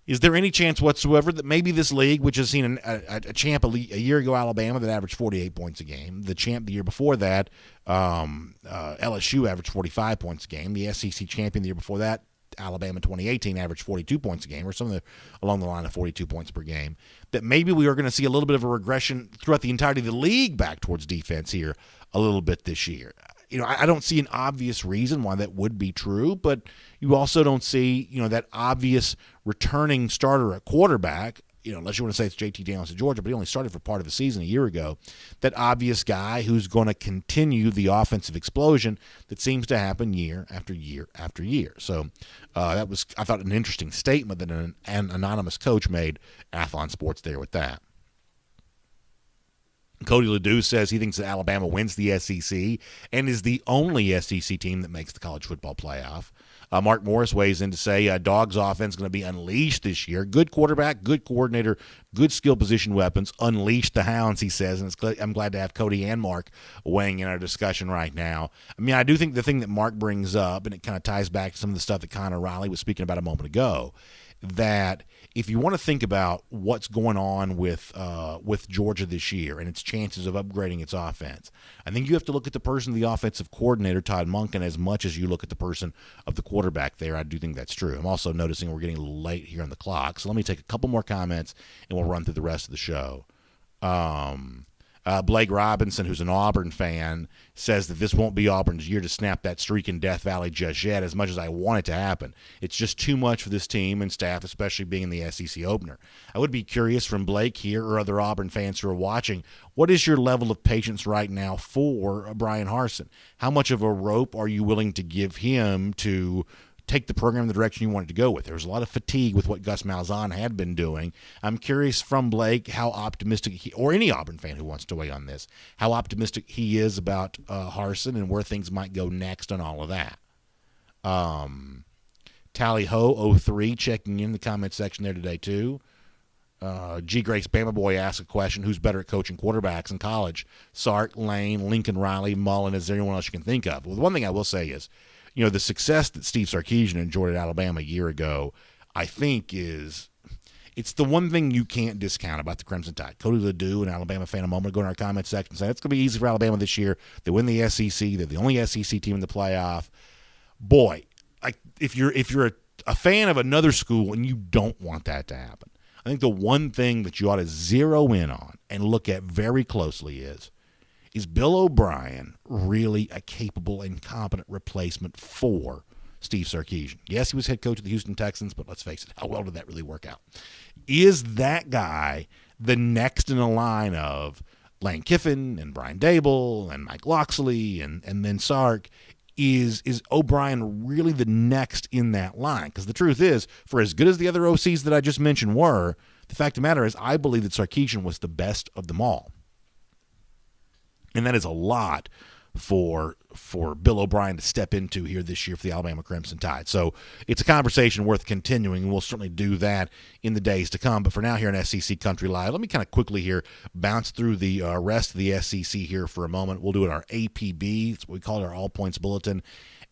Speaker 1: is there any chance whatsoever that maybe this league, which has seen a champ a year ago, Alabama, that averaged 48 points a game, the champ the year before that, LSU averaged 45 points a game, the SEC champion the year before that, Alabama 2018 averaged 42 points a game, or something along the line of 42 points per game, that maybe we are going to see a little bit of a regression throughout the entirety of the league back towards defense here a little bit this year. I don't see an obvious reason why that would be true, but you also don't see, that obvious returning starter at quarterback, unless you want to say it's JT Daniels of Georgia, but he only started for part of the season a year ago, that obvious guy who's going to continue the offensive explosion that seems to happen year after year after year. So that was, I thought, an interesting statement that an anonymous coach made, Athlon Sports there with that. Cody Ledoux says he thinks that Alabama wins the SEC and is the only SEC team that makes the college football playoff. Mark Morris weighs in to say Dogs' offense is going to be unleashed this year. Good quarterback, good coordinator, good skill position weapons. Unleash the hounds, he says. And I'm glad to have Cody and Mark weighing in our discussion right now. I mean, I do think the thing that Mark brings up, and it kind of ties back to some of the stuff that Connor Riley was speaking about a moment ago, that if you want to think about what's going on with Georgia this year and its chances of upgrading its offense, I think you have to look at the person of the offensive coordinator, Todd Monken, as much as you look at the person of the quarterback there. I do think that's true. I'm also noticing we're getting a little late here on the clock, so let me take a couple more comments and we'll run through the rest of the show. Blake Robinson, who's an Auburn fan, says that this won't be Auburn's year to snap that streak in Death Valley just yet, as much as I want it to happen. It's just too much for this team and staff, especially being in the SEC opener. I would be curious from Blake here or other Auburn fans who are watching, what is your level of patience right now for Brian Harsin? How much of a rope are you willing to give him to take the program in the direction you want it to go with? There was a lot of fatigue with what Gus Malzahn had been doing. I'm curious from Blake how optimistic he, or any Auburn fan who wants to weigh on this, how optimistic he is about Harsin and where things might go next on all of that. Tally Ho 03 checking in the comment section there today too. G. Grace Bama Boy asks a question: who's better at coaching quarterbacks in college? Sark, Lane, Lincoln Riley, Mullen. Is there anyone else you can think of? Well, the one thing I will say is, you know, the success that Steve Sarkisian enjoyed at Alabama a year ago, I think it's the one thing you can't discount about the Crimson Tide. Cody Ledoux, an Alabama fan, a moment ago in our comment section, said it's going to be easy for Alabama this year. They win the SEC. They're the only SEC team in the playoff. Boy, if you're a fan of another school and you don't want that to happen, I think the one thing that you ought to zero in on and look at very closely is Bill O'Brien really a capable and competent replacement for Steve Sarkisian? Yes, he was head coach of the Houston Texans, but let's face it, how well did that really work out? Is that guy the next in a line of Lane Kiffin and Brian Dable and Mike Loxley and then Sark? Is O'Brien really the next in that line? Because the truth is, for as good as the other OCs that I just mentioned were, the fact of the matter is I believe that Sarkisian was the best of them all. And that is a lot for Bill O'Brien to step into here this year for the Alabama Crimson Tide. So it's a conversation worth continuing, and we'll certainly do that in the days to come. But for now, here in SEC Country Live, let me kind of quickly here bounce through the rest of the SEC here for a moment. We'll do it our APB. It's what we call it, our All Points Bulletin.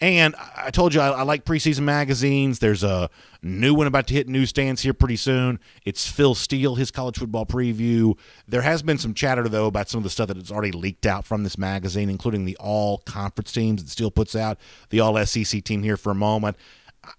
Speaker 1: And I told you I like preseason magazines. There's a new one about to hit newsstands here pretty soon. It's Phil Steele, his college football preview. There has been some chatter, though, about some of the stuff that has already leaked out from this magazine, including the all-conference teams that Steele puts out, the all-SEC team here for a moment.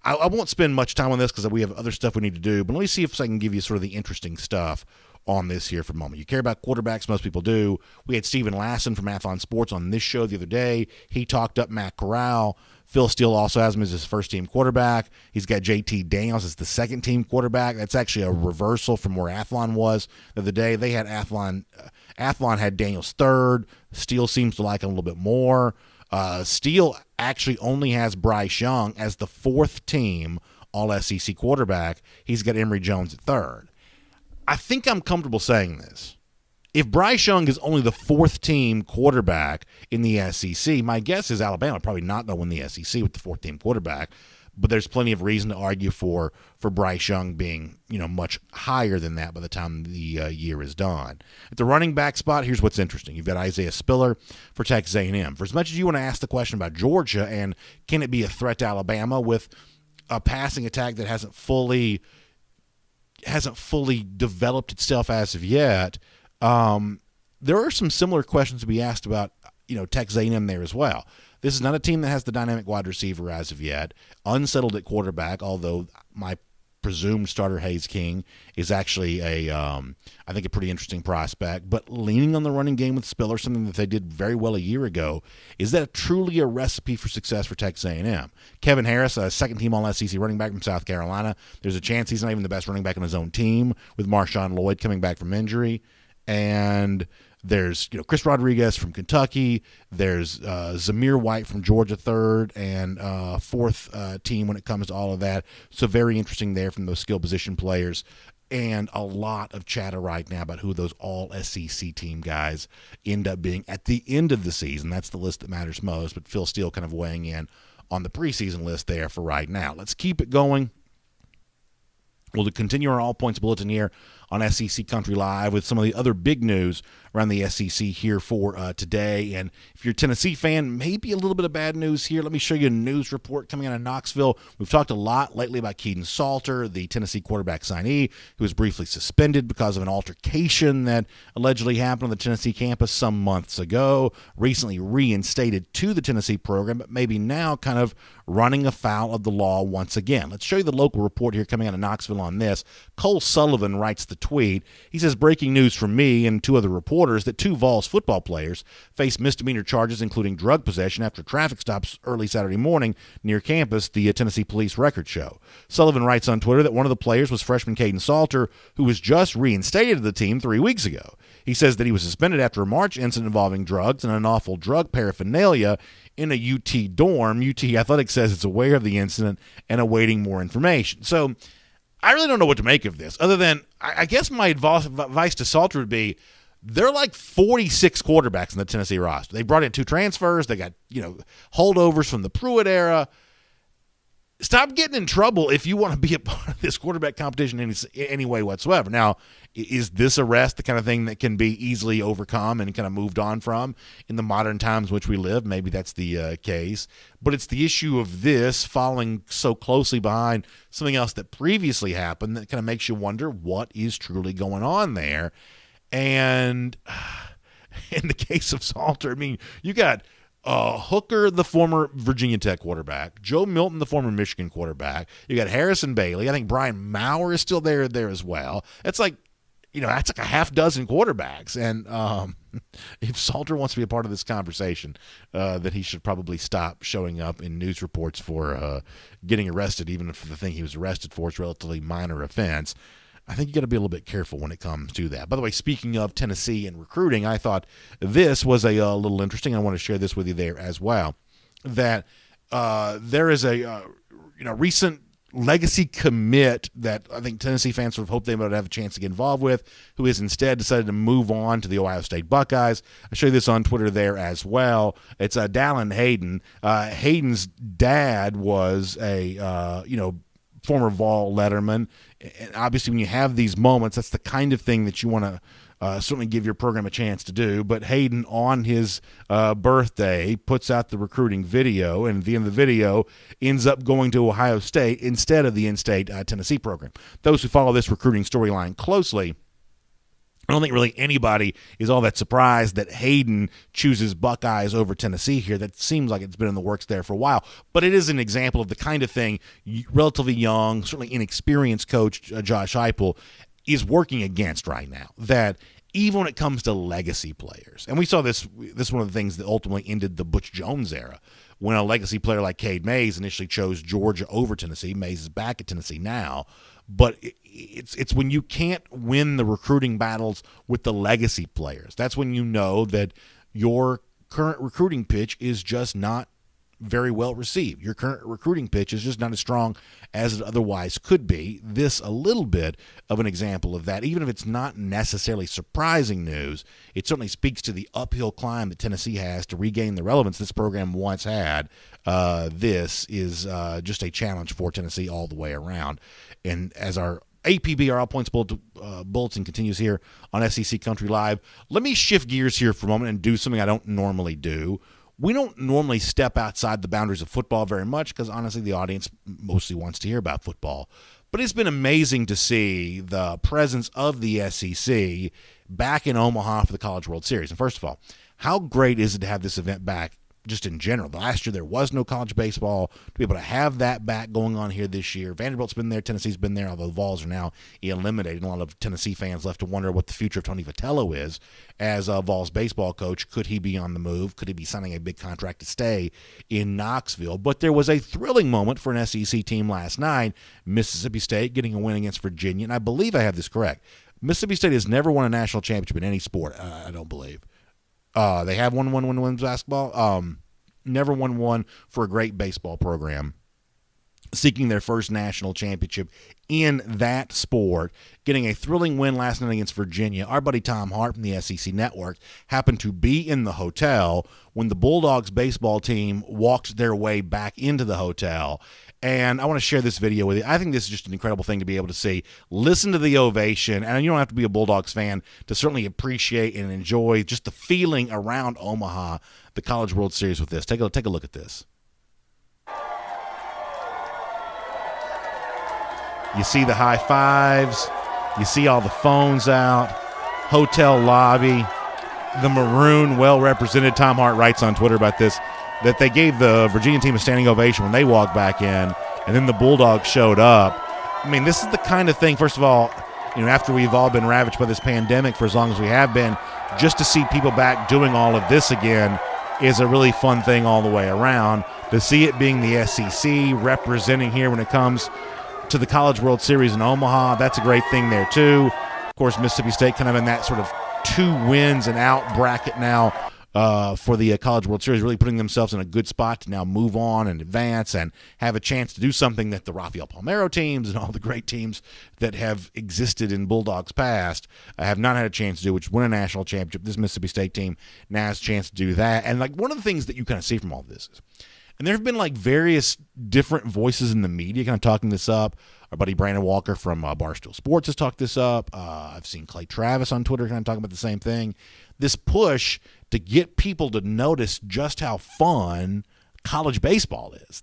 Speaker 1: I won't spend much time on this because we have other stuff we need to do, but let me see if I can give you sort of the interesting stuff on this here for a moment. You care about quarterbacks, most people do. We had Stephen Lassen from Athlon Sports on this show the other day. He talked up Matt Corral. Phil Steele also has him as his first-team quarterback. He's got J.T. Daniels as the second-team quarterback. That's actually a reversal from where Athlon was the other day. They had Athlon had Daniels third. Steele seems to like him a little bit more. Steele actually only has Bryce Young as the fourth-team All-SEC quarterback. He's got Emory Jones at third. I think I'm comfortable saying this. If Bryce Young is only the fourth-team quarterback in the SEC, my guess is Alabama probably not going to win the SEC with the fourth-team quarterback, but there's plenty of reason to argue for Bryce Young being, much higher than that by the time the year is done. At the running back spot, here's what's interesting. You've got Isaiah Spiller for Texas A&M. For as much as you want to ask the question about Georgia and can it be a threat to Alabama with a passing attack that hasn't fully developed itself as of yet, there are some similar questions to be asked about, Texas A&M there as well. This is not a team that has the dynamic wide receiver as of yet. Unsettled at quarterback, although my presumed starter Hayes King is actually I think a pretty interesting prospect. But leaning on the running game with Spiller, something that they did very well a year ago, is that truly a recipe for success for Texas A&M? Kevin Harris, a second-team All-SEC running back from South Carolina. There's a chance he's not even the best running back on his own team with Marshawn Lloyd coming back from injury. And there's Chris Rodriguez from Kentucky. There's Zamir White from Georgia, third and fourth team when it comes to all of that. So very interesting there from those skill position players. and a lot of chatter right now about who those all SEC team guys end up being at the end of the season. That's the list that matters most, but Phil Steele kind of weighing in on the preseason list there for right now. Let's keep it going. We'll continue our All Points Bulletin here on SEC Country Live with some of the other big news around the SEC here for today. And if you're a Tennessee fan, maybe a little bit of bad news here. Let me show you a news report coming out of Knoxville. We've talked a lot lately about Keaton Salter, the Tennessee quarterback signee, who was briefly suspended because of an altercation that allegedly happened on the Tennessee campus some months ago, recently reinstated to the Tennessee program, but maybe now kind of running afoul of the law once again. Let's show you the local report here coming out of Knoxville on this. Cole Sullivan writes the tweet. He says, breaking news from me and two other reporters that two Vols football players face misdemeanor charges, including drug possession, after traffic stops early Saturday morning near campus, the Tennessee police records show. Sullivan writes on Twitter that one of the players was freshman Caden Salter, who was just reinstated to the team 3 weeks ago. He says that he was suspended after a March incident involving drugs and unlawful drug paraphernalia in a UT dorm. UT Athletics says it's aware of the incident and awaiting more information. So I really don't know what to make of this, other than I guess my advice to Salter would be there are like 46 quarterbacks in the Tennessee roster. They brought in 2 transfers. They got, holdovers from the Pruitt era. Stop getting in trouble if you want to be a part of this quarterback competition in any way whatsoever. Now, is this arrest the kind of thing that can be easily overcome and kind of moved on from in the modern times in which we live? Maybe that's the case. But it's the issue of this following so closely behind something else that previously happened that kind of makes you wonder what is truly going on there. And in the case of Salter, I mean, you got Hooker, the former Virginia Tech quarterback, Joe Milton, the former Michigan quarterback. You got Harrison Bailey. I think Brian Maurer is still there as well. It's like, that's like a half dozen quarterbacks. And if Salter wants to be a part of this conversation, that he should probably stop showing up in news reports for getting arrested, even if the thing he was arrested for is a relatively minor offense. I think you got to be a little bit careful when it comes to that. By the way, speaking of Tennessee and recruiting, I thought this was a little interesting. I want to share this with you there as well. That there is a recent legacy commit that I think Tennessee fans sort of hope they might have a chance to get involved with, who has instead decided to move on to the Ohio State Buckeyes. I show you this on Twitter there as well. It's Dallin Hayden. Hayden's dad was a former Vol letterman. And obviously, when you have these moments, that's the kind of thing that you want to certainly give your program a chance to do. But Hayden, on his birthday, puts out the recruiting video, and at the end of the video ends up going to Ohio State instead of the in-state Tennessee program. Those who follow this recruiting storyline closely, I don't think really anybody is all that surprised that Hayden chooses Buckeyes over Tennessee here. That seems like it's been in the works there for a while. But it is an example of the kind of thing relatively young, certainly inexperienced coach Josh Heupel is working against right now. That even when it comes to legacy players, and we saw this is one of the things that ultimately ended the Butch Jones era, when a legacy player like Cade Mays initially chose Georgia over Tennessee. Mays is back at Tennessee now. But it's when you can't win the recruiting battles with the legacy players. That's when you know that your current recruiting pitch is just not very well received. Your current recruiting pitch is just not as strong as it otherwise could be. This a little bit of an example of that. Even if it's not necessarily surprising news, it certainly speaks to the uphill climb that Tennessee has to regain the relevance this program once had. This is just a challenge for Tennessee all the way around. And as our APB, our All Points Bulletin continues here on SEC Country Live, let me shift gears here for a moment and do something I don't normally do. We don't normally step outside the boundaries of football very much because, honestly, the audience mostly wants to hear about football. But it's been amazing to see the presence of the SEC back in Omaha for the College World Series. And first of all, how great is it to have this event back just in general? Last year there was no college baseball. To be able to have that back going on here this year. Vanderbilt's been there. Tennessee's been there, although the Vols are now eliminated. A lot of Tennessee fans left to wonder what the future of Tony Vitello is as a Vols baseball coach. Could he be on the move? Could he be signing a big contract to stay in Knoxville? But there was a thrilling moment for an SEC team last night. Mississippi State getting a win against Virginia. And I believe I have this correct. Mississippi State has never won a national championship in any sport, I don't believe. They have won one when women's basketball. Never won one for a great baseball program, seeking their first national championship in that sport, getting a thrilling win last night against Virginia. Our buddy Tom Hart from the SEC Network happened to be in the hotel when the Bulldogs baseball team walked their way back into the hotel. And I want to share this video with you. I think this is just an incredible thing to be able to see. Listen to the ovation, and you don't have to be a Bulldogs fan to certainly appreciate and enjoy just the feeling around Omaha, the College World Series with this. Take a look at this. You see the high fives. You see all the phones out. Hotel lobby. The maroon, well-represented. Tom Hart writes on Twitter about this, that they gave the Virginia team a standing ovation when they walked back in, and then the Bulldogs showed up. I mean, this is the kind of thing, first of all, after we've all been ravaged by this pandemic for as long as we have been, just to see people back doing all of this again is a really fun thing all the way around. To see it being the SEC representing here when it comes to the College World Series in Omaha, that's a great thing there too. Of course, Mississippi State kind of in that sort of 2 wins and out bracket now for the College World Series, really putting themselves in a good spot to now move on and advance and have a chance to do something that the Rafael Palmeiro teams and all the great teams that have existed in Bulldogs past have not had a chance to do, which win a national championship. This Mississippi State team now has a chance to do that. And like one of the things that you kind of see from all of this is, and there have been like various different voices in the media kind of talking this up. Our buddy Brandon Walker from Barstool Sports has talked this up. I've seen Clay Travis on Twitter kind of talking about the same thing. This push to get people to notice just how fun college baseball is.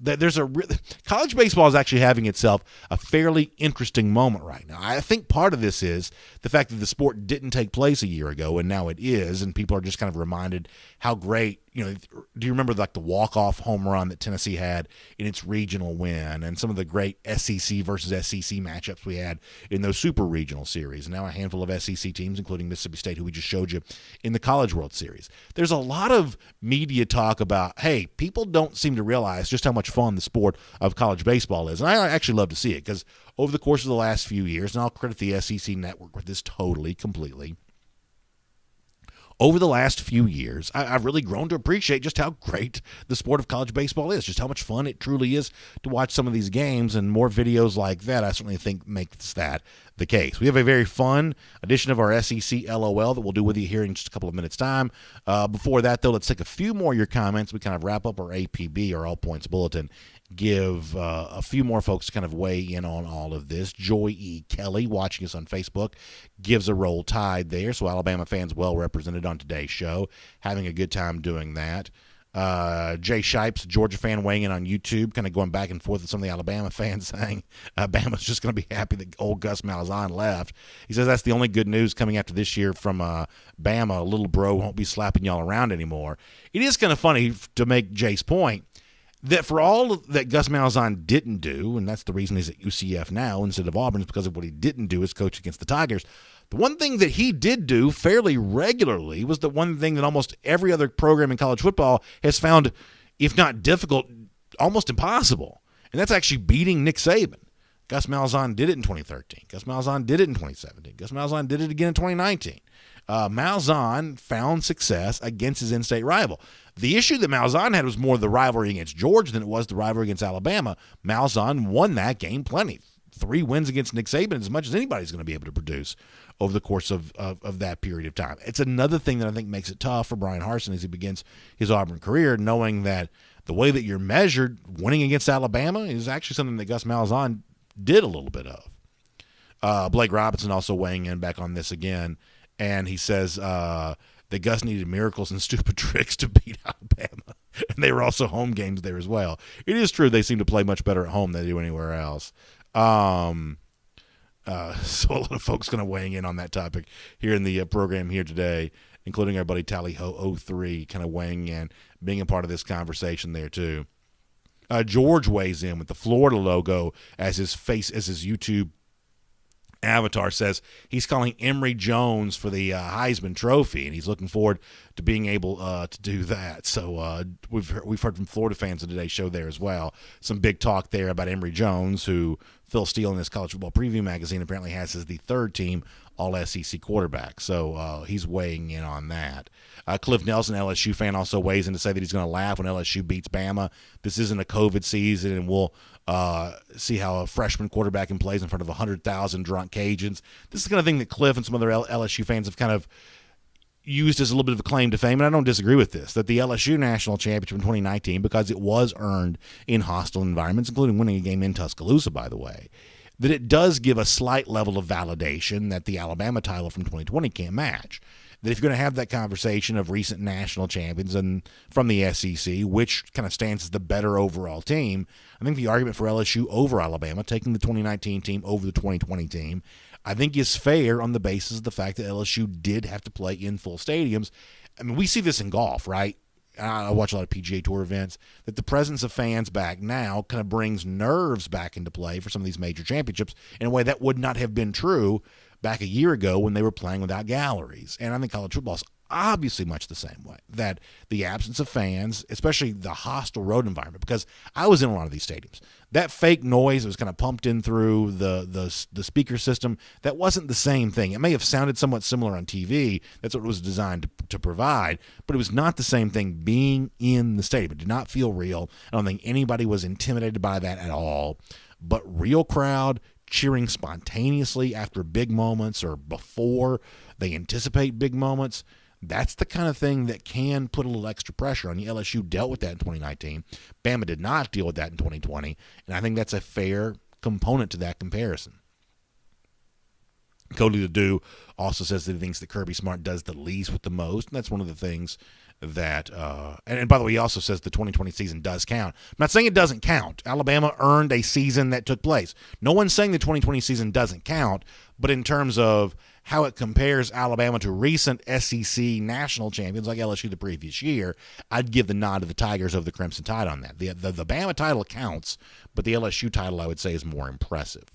Speaker 1: College baseball is actually having itself a fairly interesting moment right now. I think part of this is the fact that the sport didn't take place a year ago, and now it is, and people are just kind of reminded how great. Do you remember like the walk-off home run that Tennessee had in its regional win, and some of the great SEC versus SEC matchups we had in those super regional series? And now a handful of SEC teams, including Mississippi State, who we just showed you in the College World Series. There's a lot of media talk about, hey, people don't seem to realize just how much fun the sport of college baseball is. And I actually love to see it because over the course of the last few years, and I'll credit the SEC Network with this completely, over the last few years, I've really grown to appreciate just how great the sport of college baseball is, just how much fun it truly is to watch some of these games, and more videos like that I certainly think makes that the case. We have a very fun edition of our SEC LOL that we'll do with you here in just a couple of minutes' time. Before that, though, let's take a few more of your comments. We kind of wrap up our APB, our All Points Bulletin, give a few more folks to kind of weigh in on all of this. Joy E. Kelly, watching us on Facebook, gives a Roll Tide there, so Alabama fans well represented on today's show, having a good time doing that. Jay Shipes, Georgia fan, weighing in on YouTube, kind of going back and forth with some of the Alabama fans saying Bama's just going to be happy that old Gus Malzahn left. He says that's the only good news coming after this year from Bama. Little bro won't be slapping y'all around anymore. It is kind of funny to make Jay's point that for all that Gus Malzahn didn't do, and that's the reason he's at UCF now instead of Auburn, is because of what he didn't do as coach against the Tigers. The one thing that he did do fairly regularly was the one thing that almost every other program in college football has found, if not difficult, almost impossible. And that's actually beating Nick Saban. Gus Malzahn did it in 2013. Gus Malzahn did it in 2017. Gus Malzahn did it again in 2019. Malzahn found success against his in-state rival. The issue that Malzahn had was more the rivalry against Georgia than it was the rivalry against Alabama. Malzahn won that game plenty. 3 wins against Nick Saban, as much as anybody's going to be able to produce over the course of that period of time. It's another thing that I think makes it tough for Brian Harsin as he begins his Auburn career, knowing that the way that you're measured, winning against Alabama, is actually something that Gus Malzahn did a little bit of. Blake Robinson also weighing in back on this again, and he says that Gus needed miracles and stupid tricks to beat Alabama, and they were also home games there as well. It is true they seem to play much better at home than they do anywhere else. So a lot of folks kind of weighing in on that topic here in the program here today, including our buddy Tallyho03 kind of weighing in, being a part of this conversation there too. George weighs in with the Florida logo as his face, as his YouTube avatar says he's calling Emory Jones for the Heisman Trophy, and he's looking forward to being able to do that. So we've heard from Florida fans in today's show there as well. Some big talk there about Emory Jones, who Phil Steele in his college football preview magazine apparently has as the 3rd team all SEC quarterback. So he's weighing in on that. Cliff Nelson, LSU fan, also weighs in to say that he's going to laugh when LSU beats Bama. This isn't a COVID season, and we'll see how a freshman quarterback plays in front of 100,000 drunk Cajuns. This is the kind of thing that Cliff and some other LSU fans have kind of used as a little bit of a claim to fame, and I don't disagree with this, that the LSU national championship in 2019, because it was earned in hostile environments, including winning a game in Tuscaloosa, by the way, that it does give a slight level of validation that the Alabama title from 2020 can't match. That if you're going to have that conversation of recent national champions and from the SEC, which kind of stands as the better overall team, I think the argument for LSU over Alabama, taking the 2019 team over the 2020 team, I think is fair on the basis of the fact that LSU did have to play in full stadiums. I mean, we see this in golf, right? I watch a lot of PGA Tour events, that the presence of fans back now kind of brings nerves back into play for some of these major championships in a way that would not have been true back a year ago when they were playing without galleries. And I think college football is obviously much the same way, that the absence of fans, especially the hostile road environment, because I was in a lot of these stadiums, that fake noise that was kind of pumped in through the speaker system, that wasn't the same thing. It may have sounded somewhat similar on TV. That's what it was designed to provide, but it was not the same thing being in the stadium. It did not feel real. I don't think anybody was intimidated by that at all, but real crowd cheering spontaneously after big moments or before they anticipate big moments. That's the kind of thing that can put a little extra pressure on you. LSU dealt with that in 2019. Bama did not deal with that in 2020, and I think that's a fair component to that comparison. Cody Ledoux also says that he thinks that Kirby Smart does the least with the most, and that's one of the things that and by the way, he also says the 2020 season does count. I'm not saying it doesn't count. Alabama earned a season that took place. No one's saying the 2020 season doesn't count, but in terms of how it compares Alabama to recent SEC national champions like LSU the previous year, I'd give the nod to the Tigers over the Crimson Tide on that. The Bama title counts, but the LSU title, I would say, is more impressive.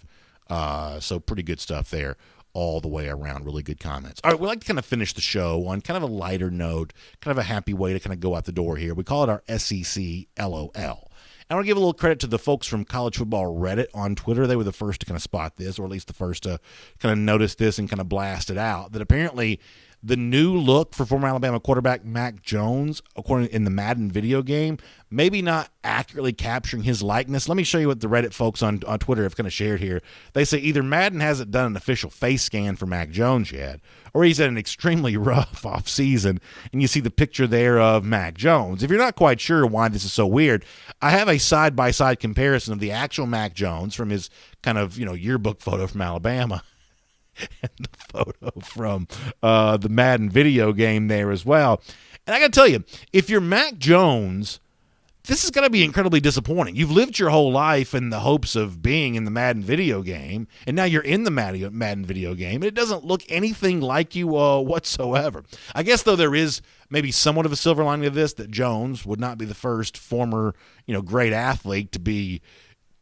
Speaker 1: So pretty good stuff there all the way around. Really good comments. All right, we'd like to kind of finish the show on kind of a lighter note, kind of a happy way to kind of go out the door here. We call it our SEC LOL. I want to give a little credit to the folks from College Football Reddit on Twitter. They were the first to kind of spot this, or at least the first to kind of notice this and kind of blast it out, that apparently the new look for former Alabama quarterback Mac Jones, according in the Madden video game, maybe not accurately capturing his likeness. Let me show you what the Reddit folks on Twitter have kind of shared here. They say either Madden hasn't done an official face scan for Mac Jones yet, or he's had an extremely rough offseason, and you see the picture there of Mac Jones. If you're not quite sure why this is so weird, I have a side-by-side comparison of the actual Mac Jones from his kind of, yearbook photo from Alabama and the photo from the Madden video game there as well. And I got to tell you, if you're Mac Jones, this is going to be incredibly disappointing. You've lived your whole life in the hopes of being in the Madden video game, and now you're in the Madden video game, and it doesn't look anything like you whatsoever. I guess, though, there is maybe somewhat of a silver lining of this, that Jones would not be the first former, great athlete to be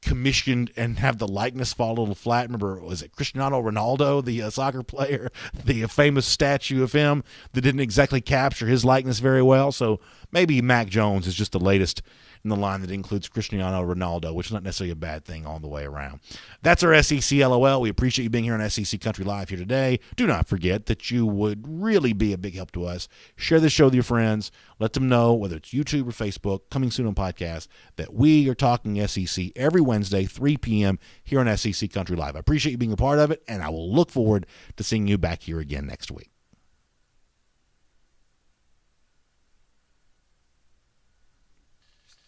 Speaker 1: commissioned and have the likeness fall a little flat. Remember, was it Cristiano Ronaldo, the soccer player, the famous statue of him that didn't exactly capture his likeness very well? So maybe Mac Jones is just the latest in the line that includes Cristiano Ronaldo, which is not necessarily a bad thing all the way around. That's our SEC LOL. We appreciate you being here on SEC Country Live here today. Do not forget that you would really be a big help to us. Share this show with your friends. Let them know, whether it's YouTube or Facebook, coming soon on podcast, that we are talking SEC every Wednesday, 3 p.m. here on SEC Country Live. I appreciate you being a part of it, and I will look forward to seeing you back here again next week.